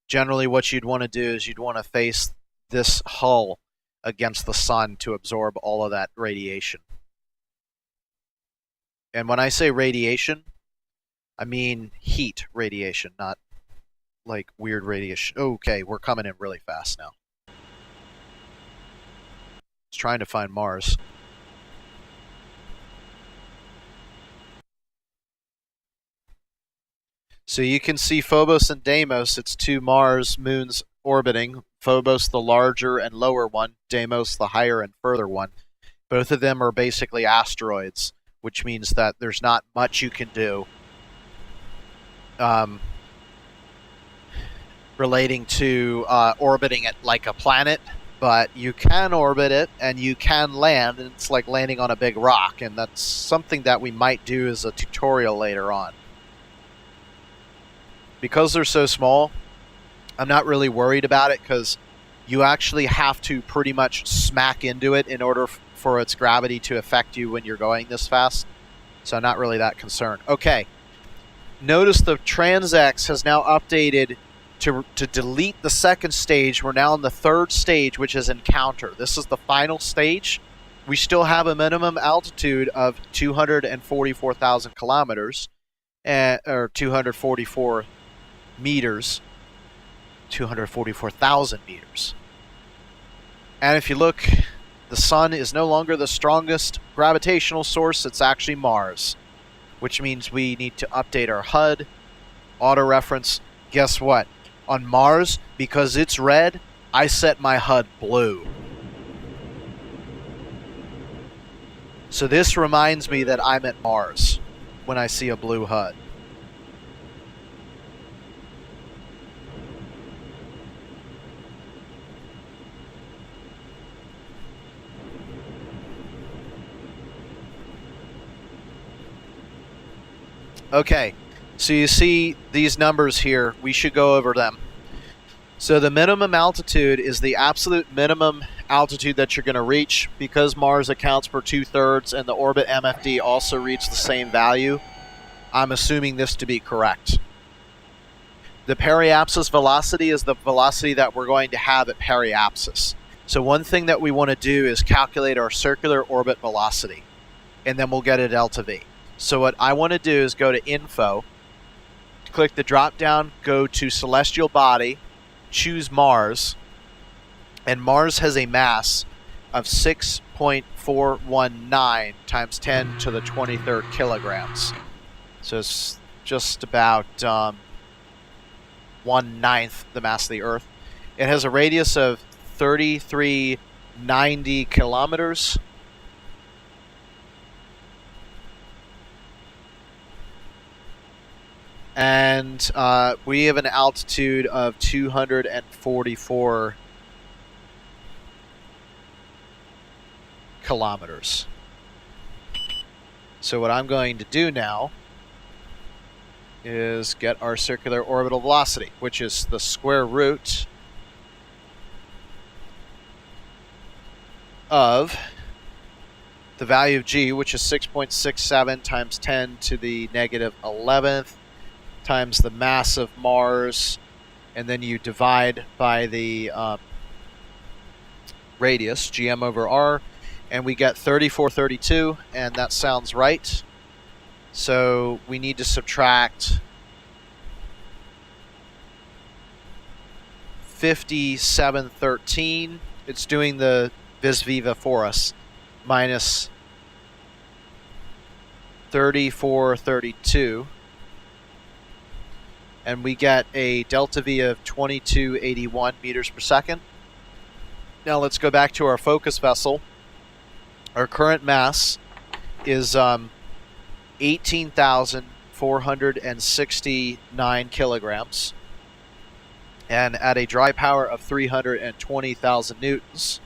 generally what you'd want to do is you'd want to face this hull against the sun to absorb all of that radiation. And when I say radiation, I mean heat radiation, not like weird radiation. Okay, we're coming in really fast now. It's trying to find Mars. So you can see Phobos and Deimos. It's two Mars moons orbiting. Phobos the larger and lower one, Deimos the higher and further one. Both of them are basically asteroids, which means that there's not much you can do relating to orbiting it like a planet, but you can orbit it and you can land, and it's like landing on a big rock, and that's something that we might do as a tutorial later on. Because they're so small, I'm not really worried about it, because you actually have to pretty much smack into it in order for its gravity to affect you when you're going this fast. So I'm not really that concerned. Okay. Notice the Transx has now updated to delete the second stage. We're now in the third stage, which is Encounter. This is the final stage. We still have a minimum altitude of 244,000 kilometers, or 244 meters, 244,000 meters. And if you look, the sun is no longer the strongest gravitational source, it's actually Mars, which means we need to update our HUD, autoreference. Guess what? On Mars, because it's red, I set my HUD blue. So this reminds me that I'm at Mars when I see a blue HUD. Okay, so you see these numbers here. We should go over them. So the minimum altitude is the absolute minimum altitude that you're going to reach. Because Mars accounts for 2/3 and the orbit MFD also reach the same value, I'm assuming this to be correct. The periapsis velocity is the velocity that we're going to have at periapsis. So one thing that we want to do is calculate our circular orbit velocity, and then we'll get a delta V. So what I want to do is go to Info, click the drop down, go to Celestial Body, choose Mars, and Mars has a mass of 6.419 times 10 to the 23rd kilograms. So it's just about 1/9 the mass of the Earth. It has a radius of 3,390 kilometers. And we have an altitude of 244 kilometers. So what I'm going to do now is get our circular orbital velocity, which is the square root of the value of g, which is 6.67 times 10 to the negative 11th, times the mass of Mars, and then you divide by the radius, gm over r, and we get 3432, and that sounds right. So we need to subtract 5713. It's doing the vis viva for us. Minus 3432. And we get a delta V of 2281 meters per second. Now let's go back to our focus vessel. Our current mass is 18,469 kilograms. And at a dry power of 320,000 newtons,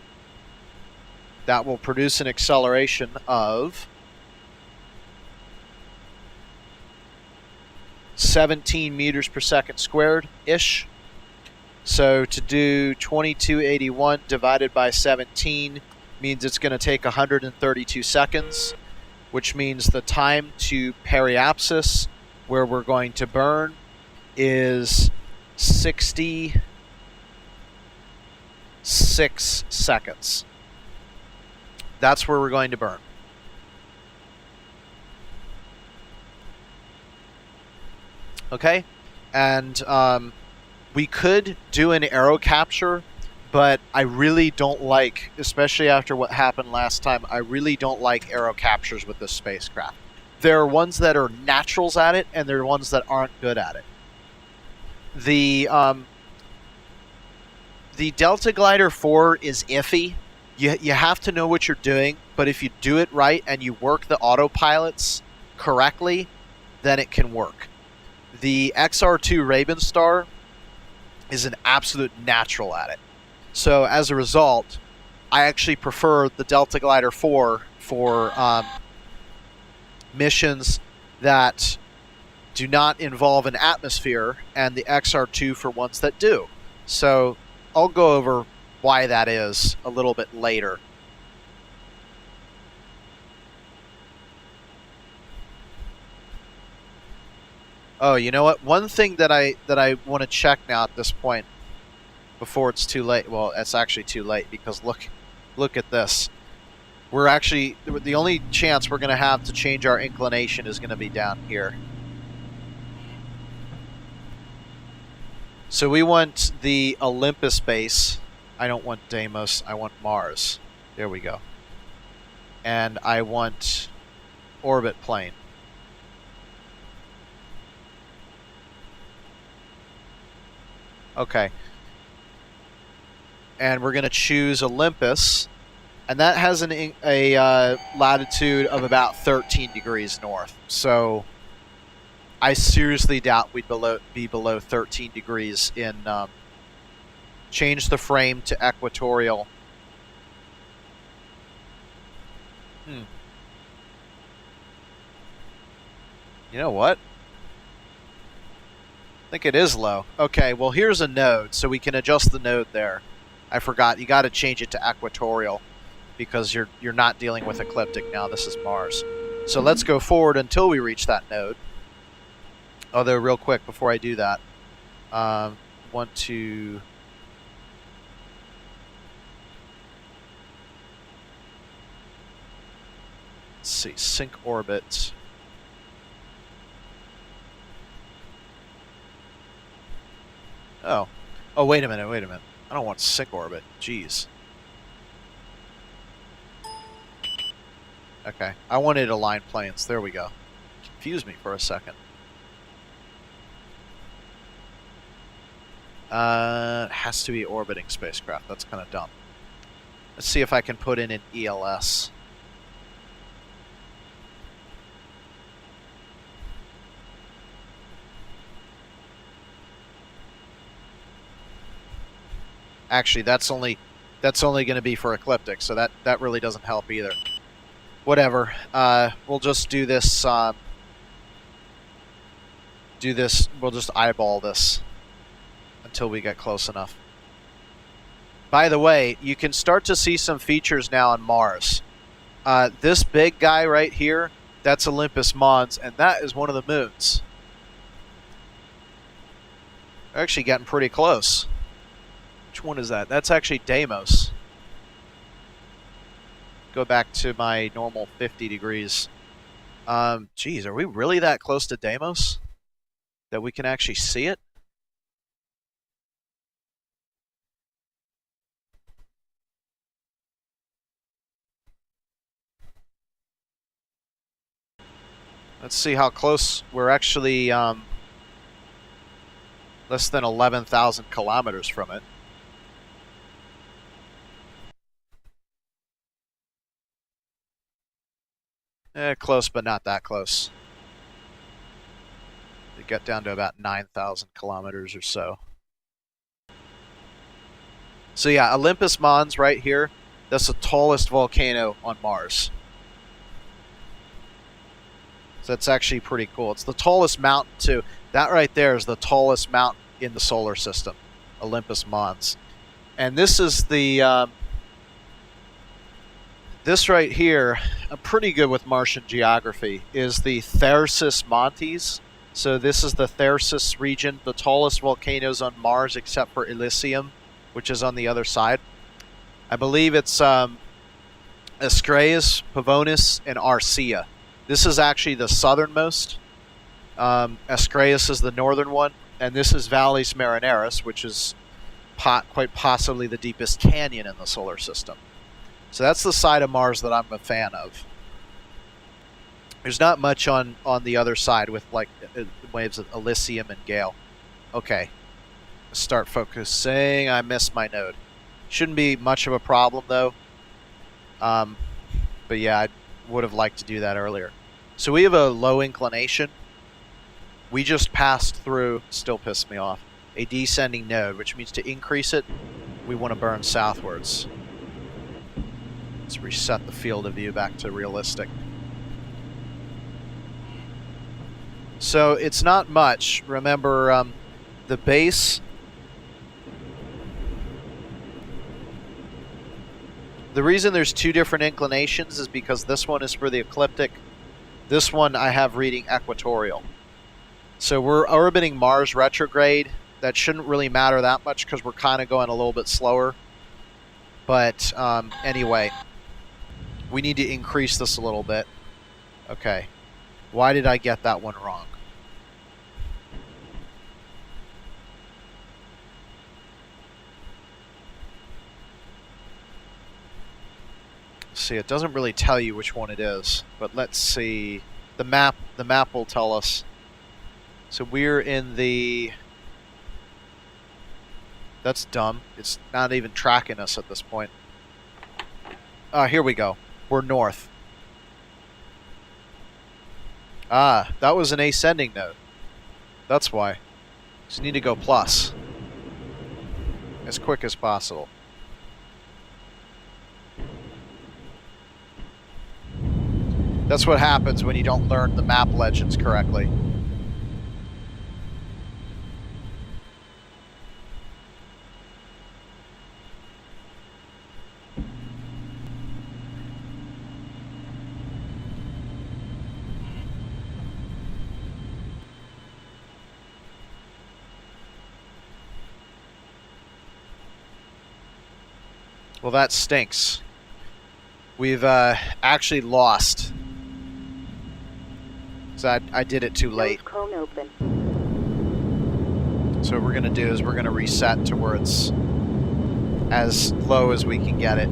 that will produce an acceleration of 17 meters per second squared-ish. So to do 2281 divided by 17 means it's going to take 132 seconds, which means the time to Periapsis, where we're going to burn, is 66 seconds. That's where we're going to burn. Okay? And we could do an aero capture, but I really don't like, especially after what happened last time, I really don't like aero captures with this spacecraft. There are ones that are naturals at it, and there are ones that aren't good at it. The DeltaGlider 4 is iffy. You have to know what you're doing, but if you do it right and you work the autopilots correctly, then it can work. The XR2 Ravenstar is an absolute natural at it. So as a result, I actually prefer the DeltaGlider 4 for missions that do not involve an atmosphere, and the XR2 for ones that do. So I'll go over why that is a little bit later. Oh, you know what? One thing that I want to check now at this point, before it's too late. Well, it's actually too late, because look at this. We're actually, the only chance we're going to have to change our inclination is going to be down here. So we want the Olympus base. I don't want Deimos, I want Mars. There we go. And I want orbit plane. Okay. And we're going to choose Olympus. And that has a latitude of about 13 degrees north. So I seriously doubt we'd be below 13 degrees in... change the frame to equatorial. You know what? I think it is low. Okay, well here's a node, so we can adjust the node there. I forgot, you got to change it to equatorial, because you're not dealing with ecliptic now. This is Mars. So let's go forward until we reach that node. Although, real quick before I do that, want to... Let's see, sync orbit. Oh, wait a minute. I don't want sync orbit. Jeez. Okay, I wanted aligned planes. There we go. Confused me for a second. It has to be orbiting spacecraft. That's kind of dumb. Let's see if I can put in an ELS. Actually, that's only going to be for ecliptic, so that really doesn't help either. Whatever. We'll just do this do this. We'll just eyeball this until we get close enough. By the way, you can start to see some features now on Mars. This big guy right here, that's Olympus Mons, and that is one of the moons. They're actually getting pretty close. Which one is that? That's actually Deimos. Go back to my normal 50 degrees. Geez, are we really that close to Deimos? That we can actually see it? Let's see how close we're actually, less than 11,000 kilometers from it. Close, but not that close. We get down to about 9,000 kilometers or so. So yeah, Olympus Mons right here, that's the tallest volcano on Mars. So that's actually pretty cool. It's the tallest mountain too. That right there is the tallest mountain in the solar system, Olympus Mons. And this is the, this right here, I'm pretty good with Martian geography, is the Tharsis Montes. So this is the Tharsis region, the tallest volcanoes on Mars except for Elysium, which is on the other side. I believe it's Astraeus, Pavonis, and Arcea. This is actually the southernmost. Astraeus is the northern one, and this is Valles Marineris, which is quite possibly the deepest canyon in the solar system. So that's the side of Mars that I'm a fan of. There's not much on the other side with like waves of Elysium and Gale. Okay, let's start focusing. I missed my node. Shouldn't be much of a problem though. But yeah, I would have liked to do that earlier. So we have a low inclination. We just passed through, still pissed me off, a descending node, which means to increase it, we want to burn southwards. Let's reset the field of view back to realistic. So it's not much. Remember, the base. The reason there's two different inclinations is because this one is for the ecliptic. This one I have reading equatorial. So we're orbiting Mars retrograde. That shouldn't really matter that much because we're kind of going a little bit slower. But anyway, we need to increase this a little bit. Okay. Why did I get that one wrong? See, it doesn't really tell you which one it is, but let's see. The map will tell us. So we're in the... That's dumb. It's not even tracking us at this point. Here we go. We're north. Ah, that was an ascending node. That's why. So you need to go plus. As quick as possible. That's what happens when you don't learn the map legends correctly. Well, that stinks. We've actually lost. So I did it too late. Cone open. So what we're going to do is we're going to reset to where it's as low as we can get it.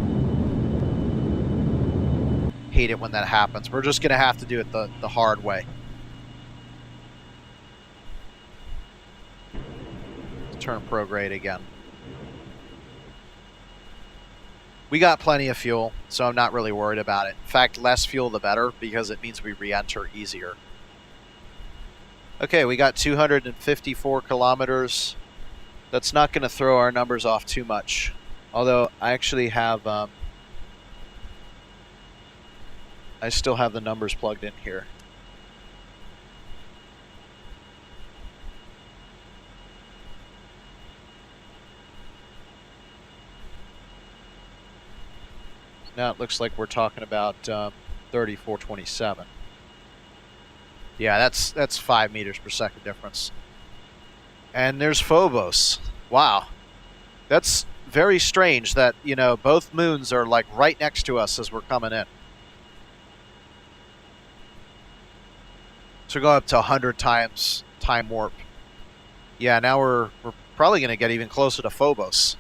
Hate it when that happens. We're just going to have to do it the hard way. Turn prograde again. We got plenty of fuel, so I'm not really worried about it. In fact, less fuel the better, because it means we re-enter easier. Okay, we got 254 kilometers. That's not going to throw our numbers off too much. Although, I actually have... I still have the numbers plugged in here. Now it looks like we're talking about 3427. Yeah, that's 5 meters per second difference. And there's Phobos. Wow. That's very strange that, you know, both moons are like right next to us as we're coming in. So go up to 100 times time warp. Yeah, now we're probably going to get even closer to Phobos.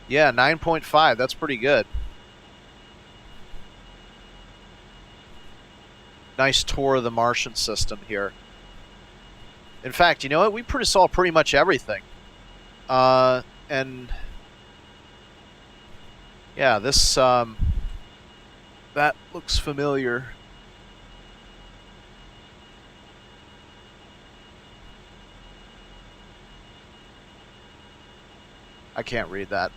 Yeah, 9.5. That's pretty good. Nice tour of the Martian system here. In fact, you know what? We saw pretty much everything. And yeah, this that looks familiar. I can't read that.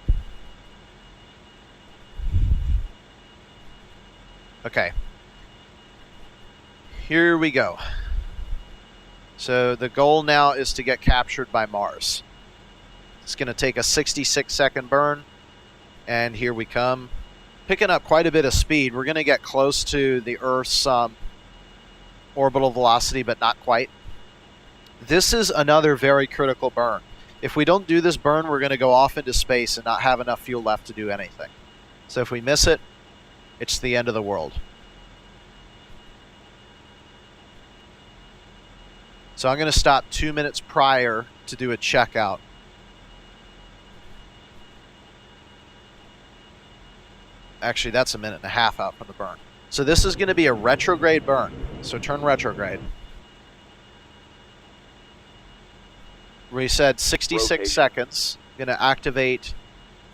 Okay. Here we go. So the goal now is to get captured by Mars. It's going to take a 66-second burn. And here we come. Picking up quite a bit of speed. We're going to get close to the Earth's orbital velocity, but not quite. This is another very critical burn. If we don't do this burn, we're going to go off into space and not have enough fuel left to do anything. So if we miss it, it's the end of the world. So I'm going to stop 2 minutes prior to do a checkout. Actually, that's a minute and a half out from the burn. So this is going to be a retrograde burn. So turn retrograde. We said 66 Rotation. seconds. Going to activate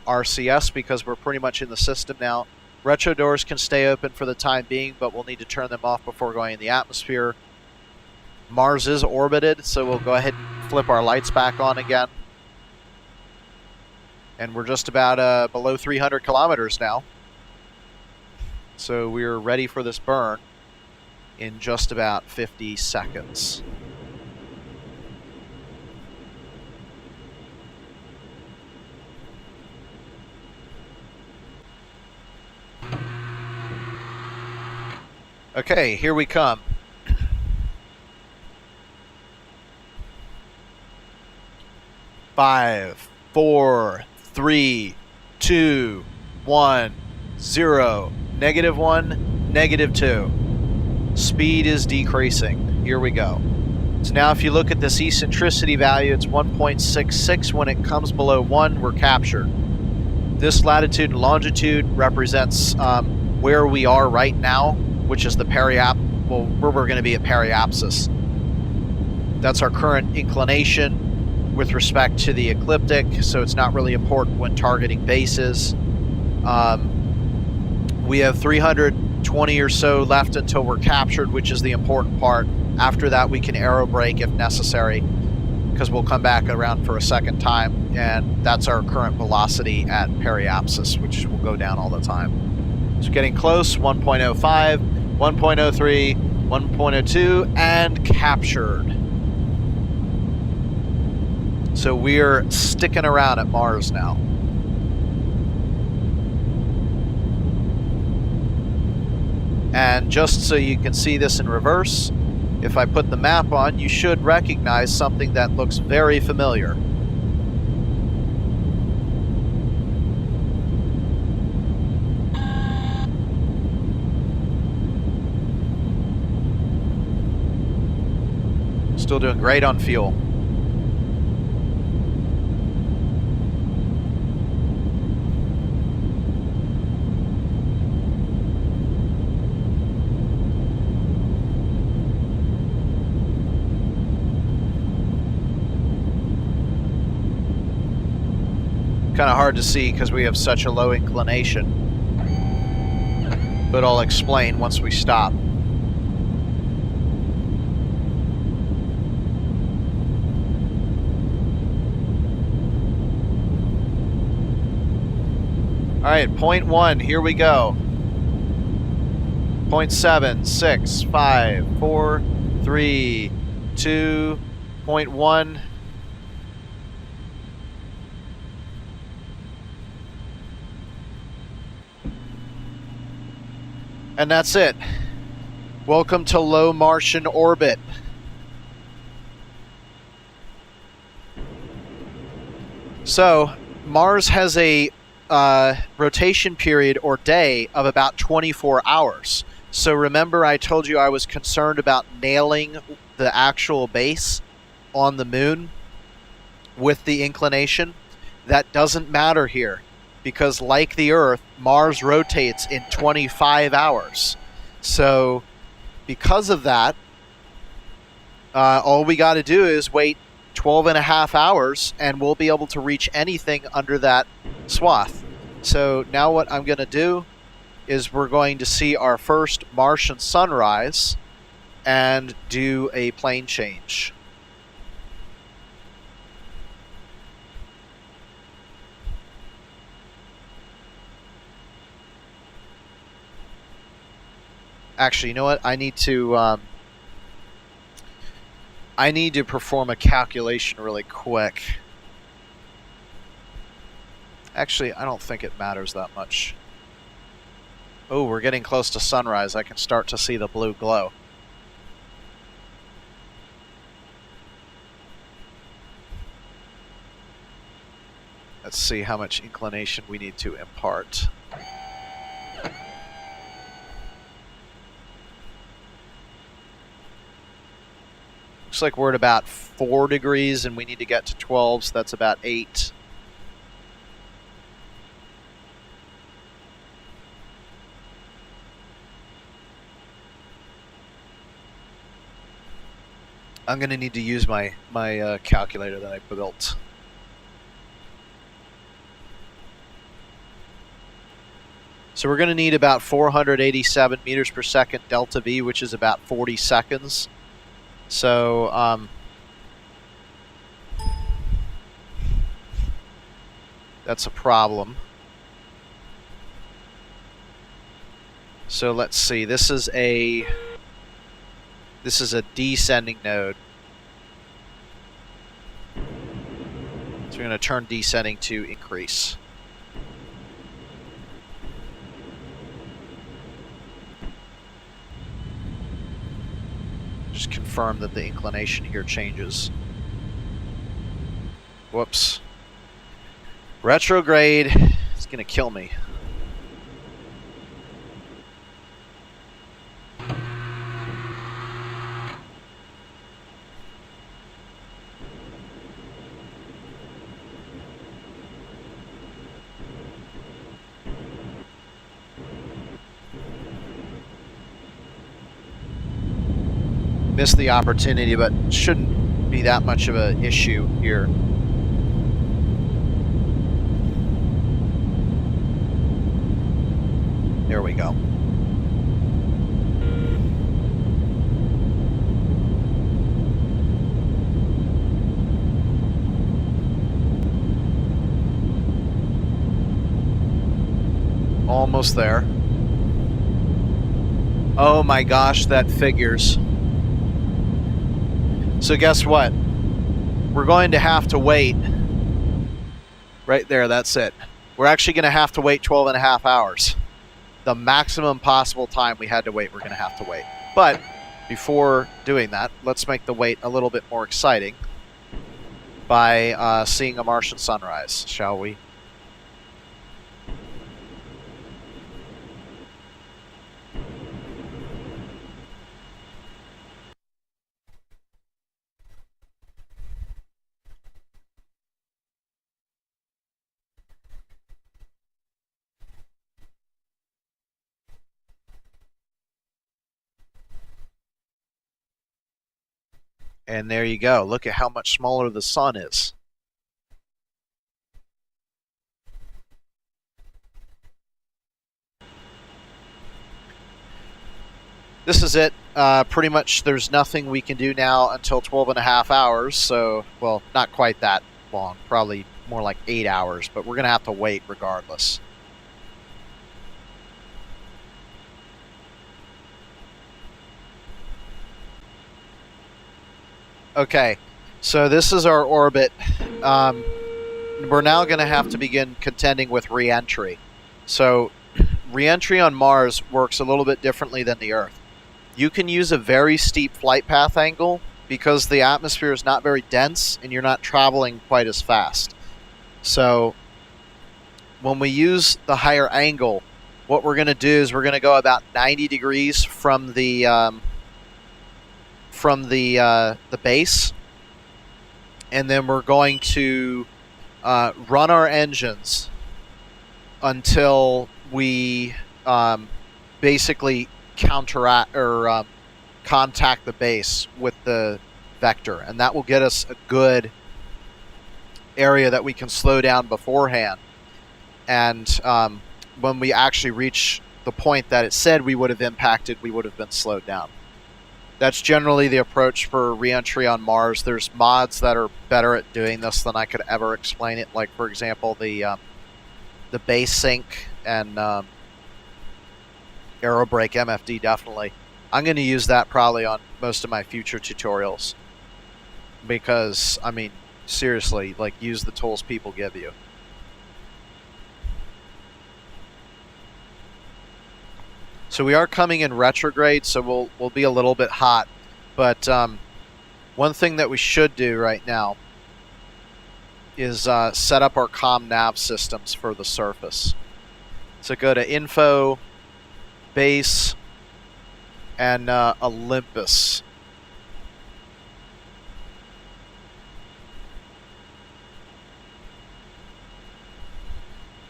RCS because we're pretty much in the system now. Retro doors can stay open for the time being, but we'll need to turn them off before going in the atmosphere. Mars is orbited, so we'll go ahead and flip our lights back on again. And we're just about below 300 kilometers now. So we're ready for this burn in just about 50 seconds. Okay, here we come. 5, 4, 3, 2, 1, 0. -1, -2. Speed is decreasing. Here we go. So now if you look at this eccentricity value, it's 1.66. When it comes below 1, we're captured. This latitude and longitude represents where we are right now, which is the where we're going to be at Periapsis. That's our current inclination with respect to the ecliptic, so it's not really important when targeting bases. We have 320 or so left until we're captured, which is the important part. After that, we can aero brake if necessary, because we'll come back around for a second time, and that's our current velocity at Periapsis, which will go down all the time. So getting close, 1.05, 1.03, 1.02, and captured. So we're sticking around at Mars now. And just so you can see this in reverse, if I put the map on, you should recognize something that looks very familiar. Still doing great on fuel. Kind of hard to see because we have such a low inclination, but I'll explain once we stop. All right, point 1, here we go. 0.7, 6, 5, 4, 3, 2, 0.1. And that's it. Welcome to low Martian orbit. So, Mars has a rotation period or day of about 24 hours. So remember I told you I was concerned about nailing the actual base on the moon with the inclination? That doesn't matter here, because like the Earth, Mars rotates in 25 hours. So because of that, all we got to do is wait 12 and a half hours and we'll be able to reach anything under that swath. So now what I'm going to do is we're going to see our first Martian sunrise and do a plane change. Actually, you know what? I need to perform a calculation really quick. Actually, I don't think it matters that much. Oh, we're getting close to sunrise. I can start to see the blue glow. Let's see how much inclination we need to impart. Looks like we're at about 4 degrees and we need to get to 12, so that's about 8. I'm going to need to use my calculator that I built. So we're going to need about 487 meters per second delta V, which is about 40 seconds. So, that's a problem. So let's see, this is a descending node. So we're going to turn descending to increase. Just confirm that the inclination here changes. Whoops. Retrograde is going to kill me. Missed the opportunity, but shouldn't be that much of an issue here. There we go. Almost there. Oh my gosh, that figures. So guess what? We're going to have to wait. Right there, that's it. We're actually going to have to wait 12 and a half hours. The maximum possible time we had to wait, we're going to have to wait. But before doing that, let's make the wait a little bit more exciting by seeing a Martian sunrise, shall we? And there you go. Look at how much smaller the sun is. This is it. Pretty much there's nothing we can do now until 12 and a half hours. So, well, not quite that long. Probably more like 8 hours. But we're going to have to wait regardless. Okay, so this is our orbit. We're now going to have to begin contending with reentry. So Reentry on Mars works a little bit differently than the Earth. You can use a very steep flight path angle because the atmosphere is not very dense and you're not traveling quite as fast. So when we use the higher angle, what we're going to do is we're going to go about 90 degrees from the base, and then we're going to run our engines until we basically counteract or contact the base with the vector, and that will get us a good area that we can slow down beforehand. And when we actually reach the point that it said we would have impacted, we would have been slowed down. That's generally the approach for re-entry on Mars. There's mods that are better at doing this than I could ever explain it. Like, for example, the base sync and aerobrake MFD, definitely. I'm going to use that probably on most of my future tutorials. Because, I mean, seriously, like, use the tools people give you. So we are coming in retrograde, so we'll be a little bit hot. But one thing that we should do right now is set up our comm nav systems for the surface. So go to Info, Base, and Olympus.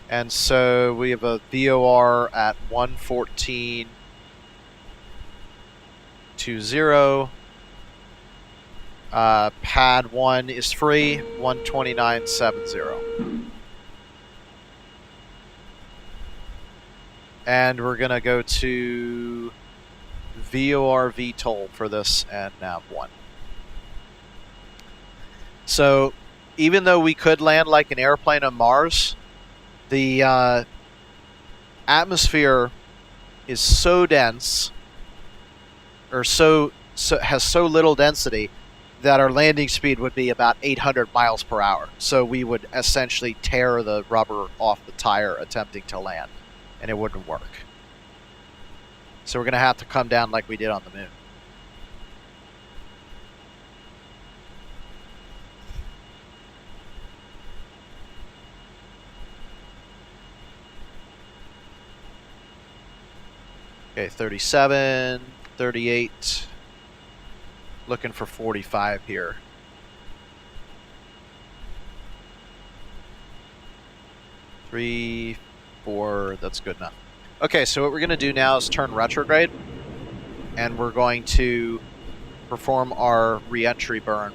And so we have a VOR at 114.20. Pad 1 is free, 129.70. And we're going to go to VOR VTOL for this and nav 1. So even though we could land like an airplane on Mars, the atmosphere is so dense, or has so little density, that our landing speed would be about 800 miles per hour. So we would essentially tear the rubber off the tire attempting to land, and it wouldn't work. So we're going to have to come down like we did on the moon. Okay, 37, 38, looking for 45 here. 3, 4, that's good enough. Okay, so what we're going to do now is turn retrograde, and we're going to perform our reentry burn.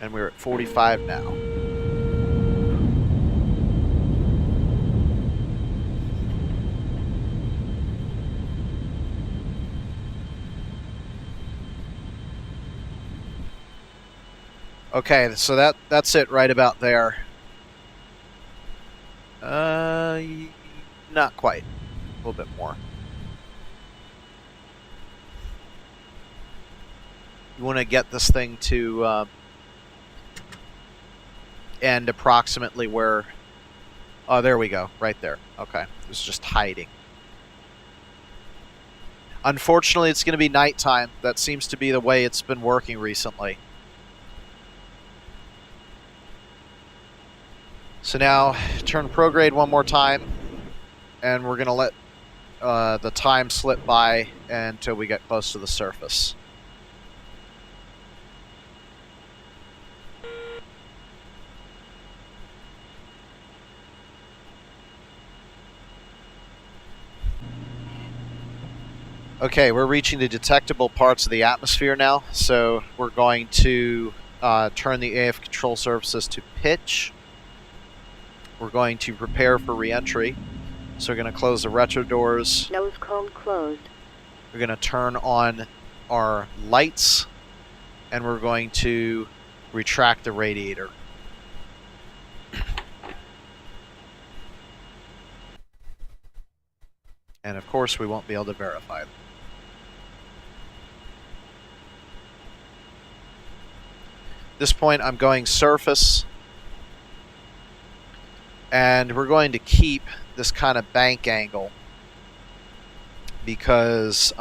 And we're at 45 now. Okay, so that's it right about there. Not quite. A little bit more. You want to get this thing to end approximately where... Oh, there we go. Right there. Okay. It was just hiding. Unfortunately, it's going to be nighttime. That seems to be the way it's been working recently. So now, turn prograde one more time, and we're going to let the time slip by until we get close to the surface. Okay, we're reaching the detectable parts of the atmosphere now, so we're going to turn the AF control surfaces to pitch. We're going to prepare for re-entry. So we're going to close the retro doors. Nose cone closed. We're going to turn on our lights, and we're going to retract the radiator. And of course we won't be able to verify them. At this point I'm going surface, and we're going to keep this kind of bank angle because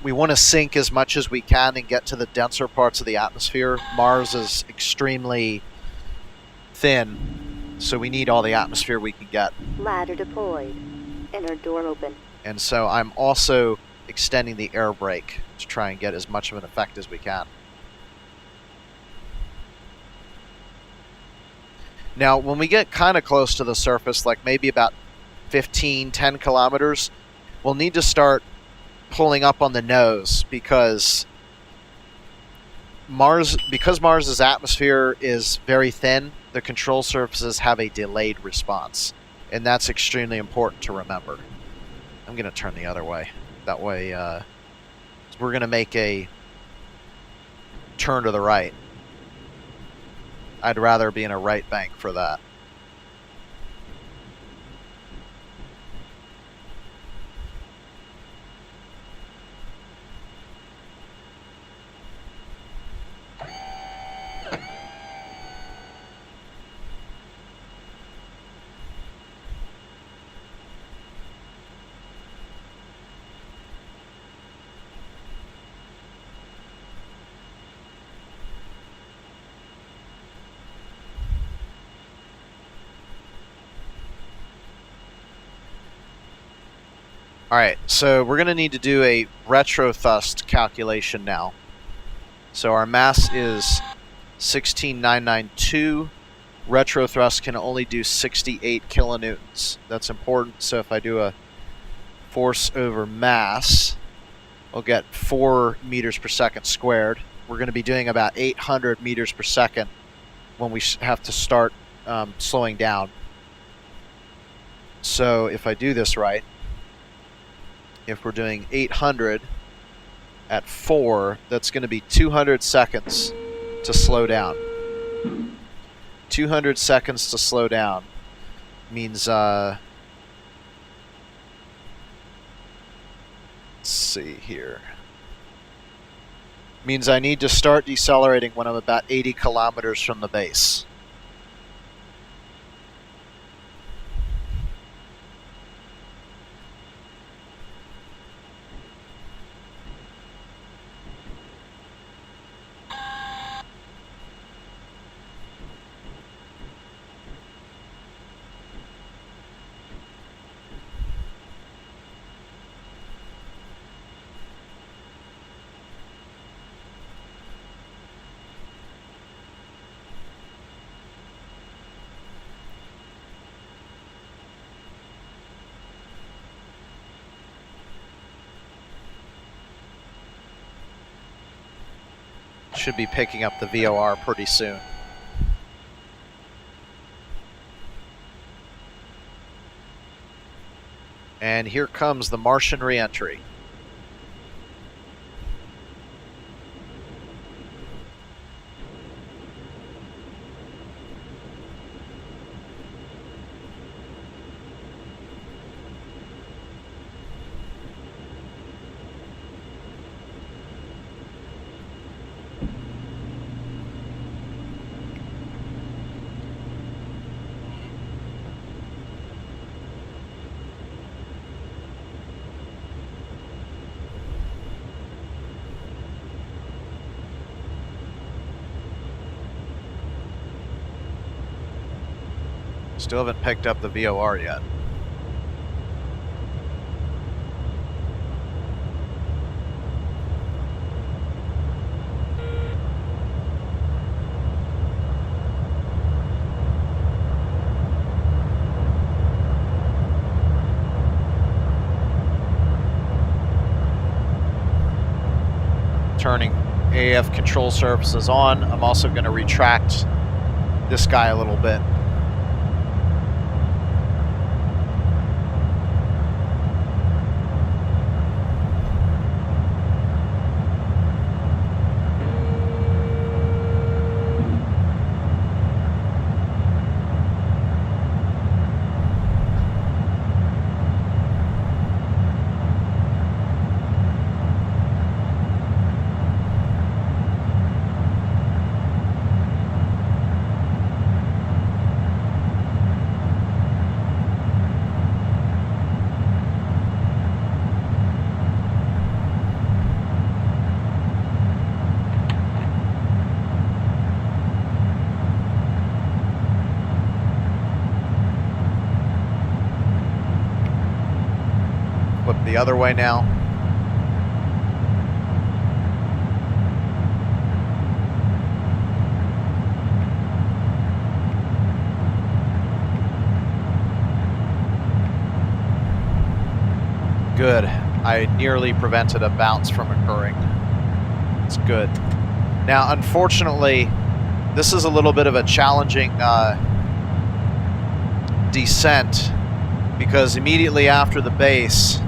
we want to sink as much as we can and get to the denser parts of the atmosphere. Mars is extremely thin, so we need all the atmosphere we can get. Ladder deployed. Inner door open. And so I'm also extending the air brake to try and get as much of an effect as we can. Now, when we get kind of close to the surface, like maybe about 10 kilometers, we'll need to start pulling up on the nose because Mars's atmosphere is very thin, the control surfaces have a delayed response, and that's extremely important to remember. I'm going to turn the other way. That way, we're going to make a turn to the right. I'd rather be in a right bank for that. Alright, so we're going to need to do a retro thrust calculation now. So our mass is 16,992. Retro thrust can only do 68 kilonewtons. That's important, so if I do a force over mass, we'll get 4 meters per second squared. We're going to be doing about 800 meters per second when we have to start slowing down. So if I do this right, if we're doing 800 at 4, that's going to be 200 seconds to slow down. 200 seconds to slow down means, let's see here. Means I need to start decelerating when I'm about 80 kilometers from the base. Should be picking up the VOR pretty soon. And here comes the Martian reentry. Still haven't picked up the VOR yet. Turning AF control surfaces on. I'm also going to retract this guy a little bit. the other way now. Good. I nearly prevented a bounce from occurring. It's good. Now, unfortunately, this is a little bit of a challenging descent, because immediately after the base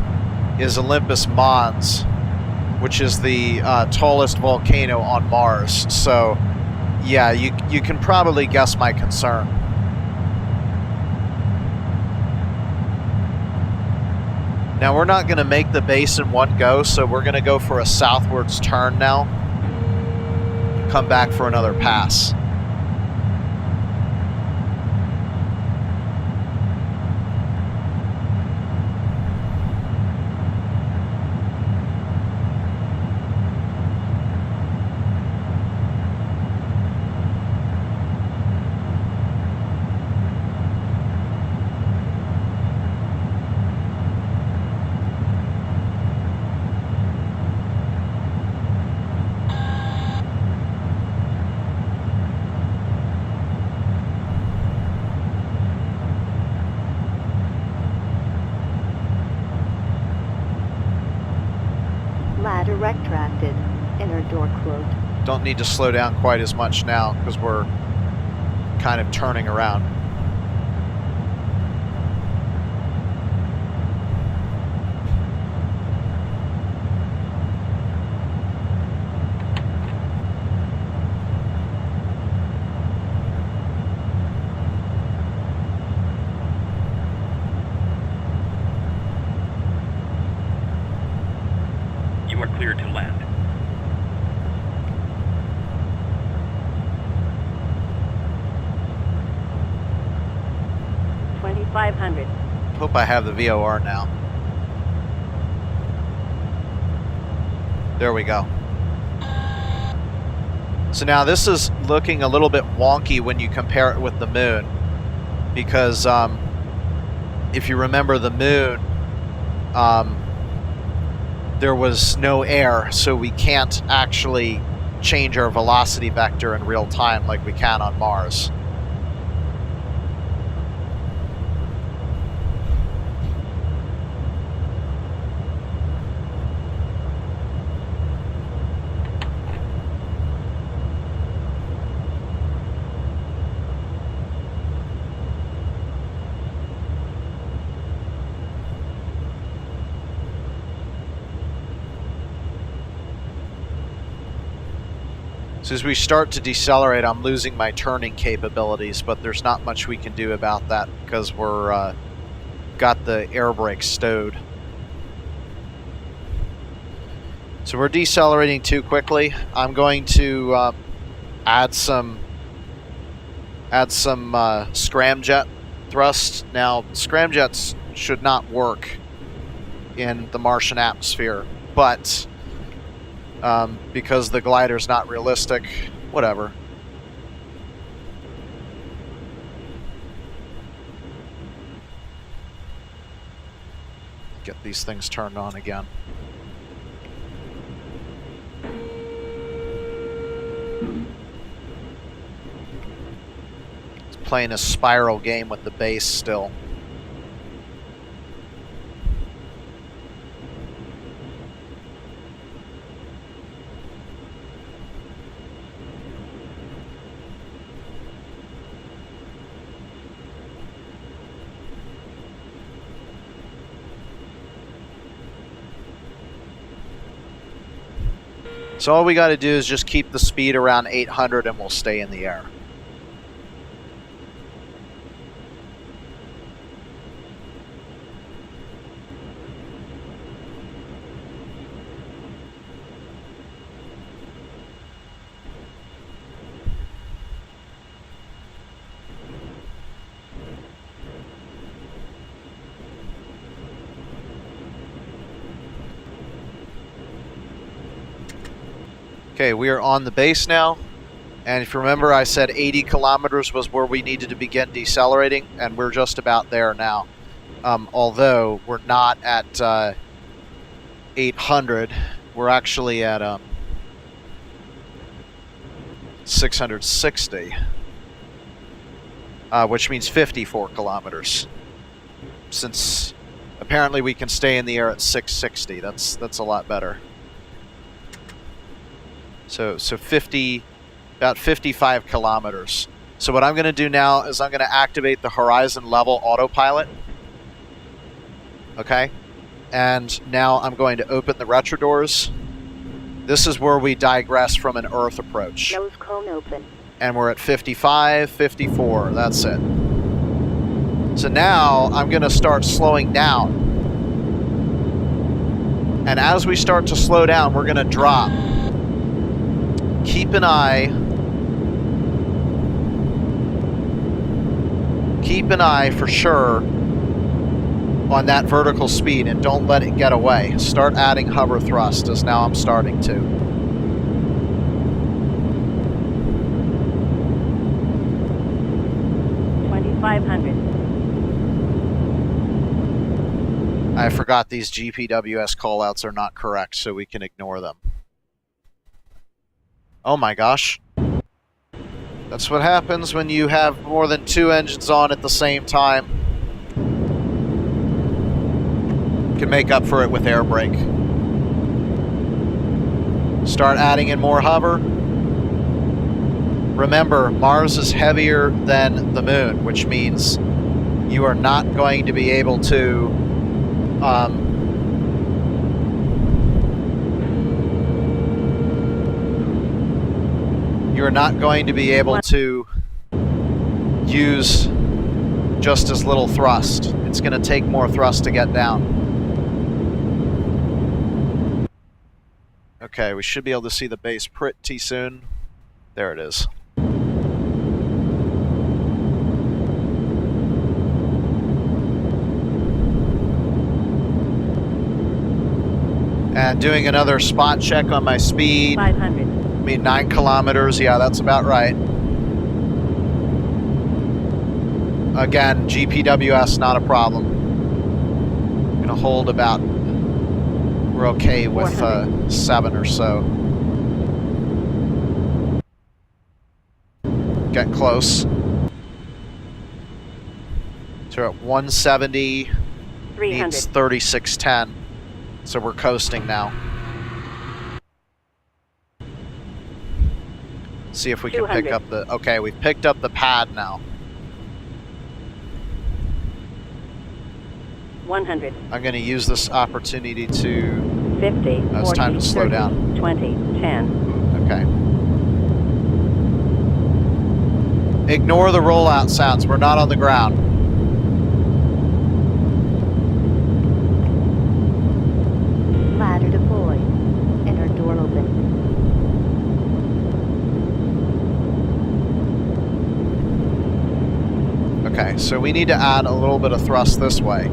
is Olympus Mons, which is the tallest volcano on Mars. So, yeah, you can probably guess my concern. Now, we're not going to make the base in one go, so we're going to go for a southwards turn now. Come back for another pass. Ladder retracted. Inner door closed. Don't need to slow down quite as much now because we're kind of turning around. You are cleared to land. $2,500. Hope I have the VOR now. There we go. So now this is looking a little bit wonky when you compare it with the moon, because if you remember the moon, there was no air, so we can't actually change our velocity vector in real time like we can on Mars. So as we start to decelerate, I'm losing my turning capabilities, but there's not much we can do about that because we're got the air brake stowed. So we're decelerating too quickly. I'm going to add some scramjet thrust. Now, scramjets should not work in the Martian atmosphere, but because the glider's not realistic, whatever. Get these things turned on again. It's playing a spiral game with the base still. So all we got to do is just keep the speed around 800 and we'll stay in the air. Okay, we are on the base now, and if you remember, I said 80 kilometers was where we needed to begin decelerating, and we're just about there now. Although we're not at 800. We're actually at 660, which means 54 kilometers. Since apparently we can stay in the air at 660, that's a lot better. So 50, about 55 kilometers. So what I'm going to do now is I'm going to activate the horizon level autopilot. Okay, and now I'm going to open the retro doors. This is where we digress from an Earth approach. Nose cone open. And we're at 55, 54, that's it. So now I'm going to start slowing down. And as we start to slow down, we're going to drop. Keep an eye for sure on that vertical speed and don't let it get away. Start adding hover thrust, as now I'm starting to. I forgot these GPWS callouts are not correct, so we can ignore them. Oh my gosh. That's what happens when you have more than 2 engines on at the same time. You can make up for it with air brake. Start adding in more hover. Remember, Mars is heavier than the Moon, which means you are not going to be able to use just as little thrust. It's going to take more thrust to get down. Okay, we should be able to see the base pretty soon. There it is. And doing another spot check on my speed. 500. I mean, 9 kilometers. Yeah, that's about right. Again, GPWS, not a problem. Gonna hold about, we're okay with 7 or so. Get close. So we're at 170, 300. needs 3610. So we're coasting now. See if we can pick 200. up the... Okay, we've picked up the pad now. 100. I'm going to use this opportunity to... 50. It's 40, time to slow 30, down. 20. 10. Okay. Ignore the rollout sounds. We're not on the ground. Ladder deployed. Inner door open. Okay, so we need to add a little bit of thrust this way.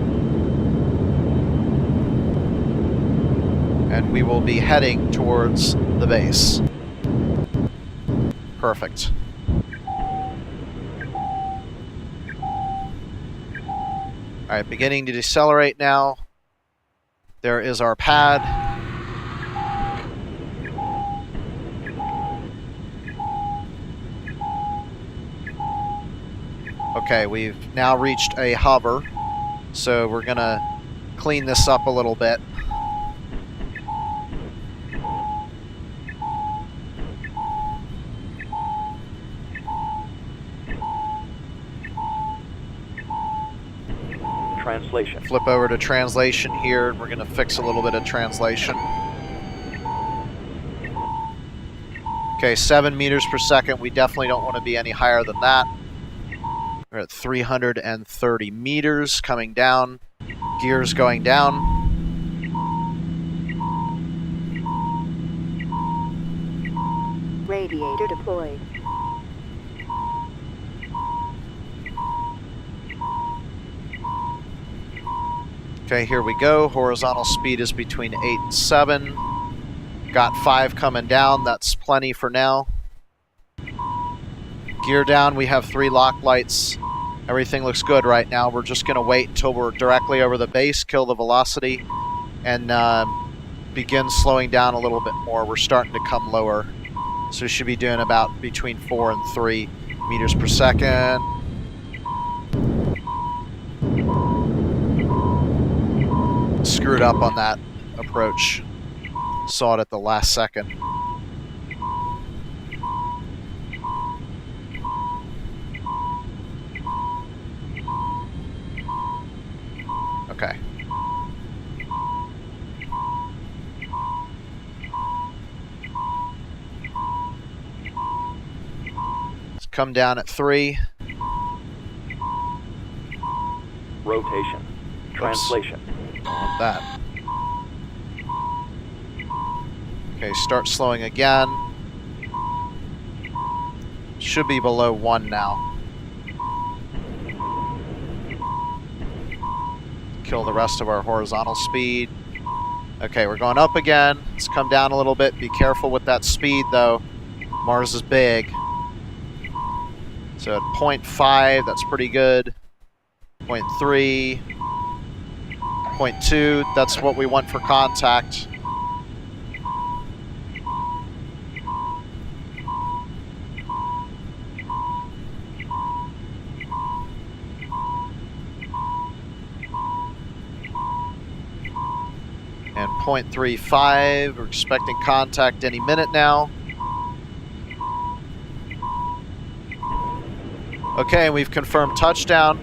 And we will be heading towards the base. Perfect. Alright, beginning to decelerate now. There is our pad. Okay, we've now reached a hover, so we're gonna clean this up a little bit. Translation. Flip over to translation here, and we're gonna fix a little bit of translation. Okay, 7 meters per second. We definitely don't want to be any higher than that. We're at 330 meters, coming down. Gears going down. Radiator deployed. Okay, here we go. Horizontal speed is between 8 and 7. Got 5 coming down. That's plenty for now. Gear down. We have 3 lock lights. Everything looks good right now. We're just going to wait until we're directly over the base, kill the velocity, and begin slowing down a little bit more. We're starting to come lower. So we should be doing about between 4 and 3 meters per second. Screwed up on that approach. Saw it at the last second. Okay. Let's come down at 3. Rotation. Translation. Want that. Okay, start slowing again. Should be below 1 now. Kill the rest of our horizontal speed. Okay, we're going up again. Let's come down a little bit. Be careful with that speed, though. Mars is big. So at 0.5, that's pretty good. 0.3. 0.2, that's what we want for contact. And 0.35, we're expecting contact any minute now. Okay, we've confirmed touchdown.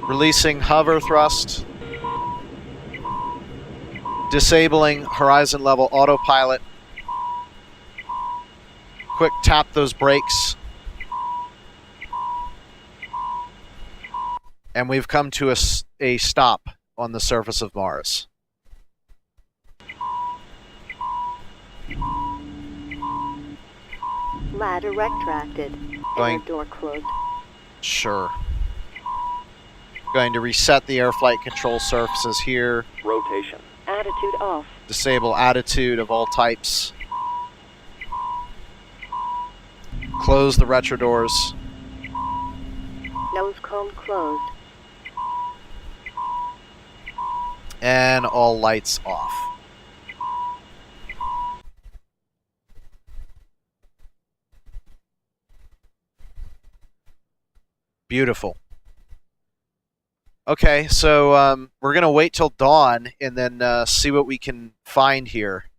Releasing hover thrust. Disabling horizon level autopilot. Quick tap those brakes. And we've come to a stop on the surface of Mars. Ladder retracted. Going- Inner door closed. Sure. Going to reset the air flight control surfaces here. Rotation. Attitude off. Disable attitude of all types. Close the retro doors. Nose cone closed. And all lights off. Beautiful. Okay, so we're going to wait till dawn and then see what we can find here.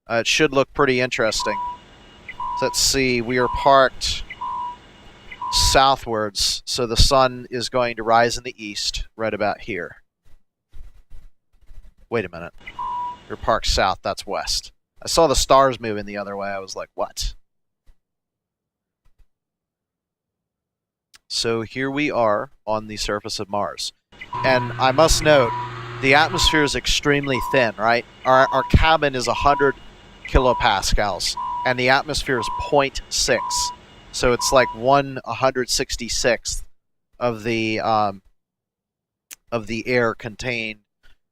It should look pretty interesting. So let's see, we are parked southwards, so the sun is going to rise in the east right about here. Wait a minute. We're parked south, that's west. I saw the stars moving the other way. I was like, what? So here we are on the surface of Mars. And I must note, the atmosphere is extremely thin, right? Our cabin is 100 kilopascals, and the atmosphere is 0.6. So it's like 1/166th of the air contained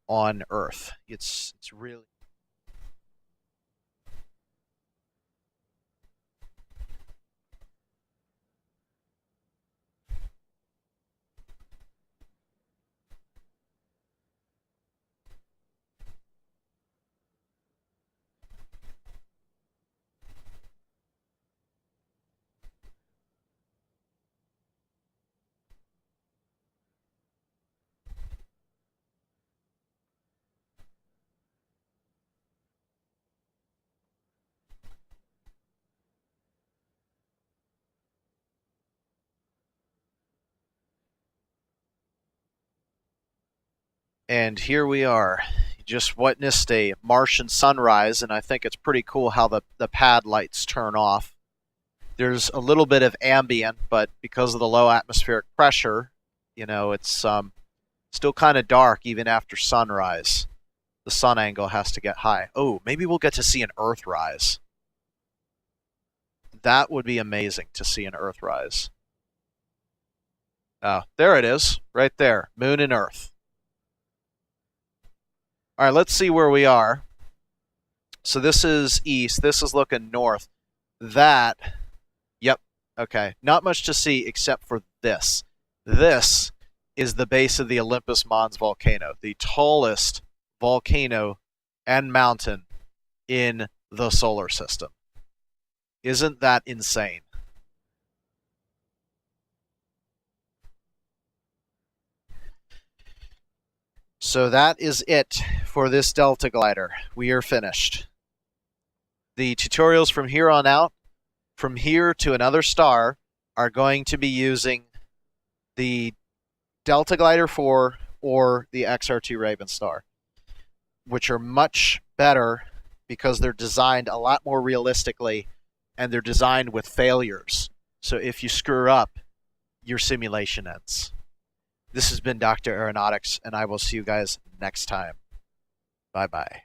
on Earth. It's really... And here we are. You just witnessed a Martian sunrise, and I think it's pretty cool how the pad lights turn off. There's a little bit of ambient, but because of the low atmospheric pressure, you know, it's still kind of dark even after sunrise. The sun angle has to get high. Oh, maybe we'll get to see an Earthrise. That would be amazing to see an Earthrise. Oh, there it is, right there, Moon and Earth. All right, let's see where we are. So this is east. This is looking north. That, yep, okay. Not much to see except for this. This is the base of the Olympus Mons volcano, the tallest volcano and mountain in the solar system. Isn't that insane? So that is it for this DeltaGlider. We are finished. The tutorials from here on out, from here to another star, are going to be using the DeltaGlider 4 or the XR2 Raven Star, which are much better because they're designed a lot more realistically and they're designed with failures. So if you screw up, your simulation ends. This has been Dr. Aeronautics, and I will see you guys next time. Bye-bye.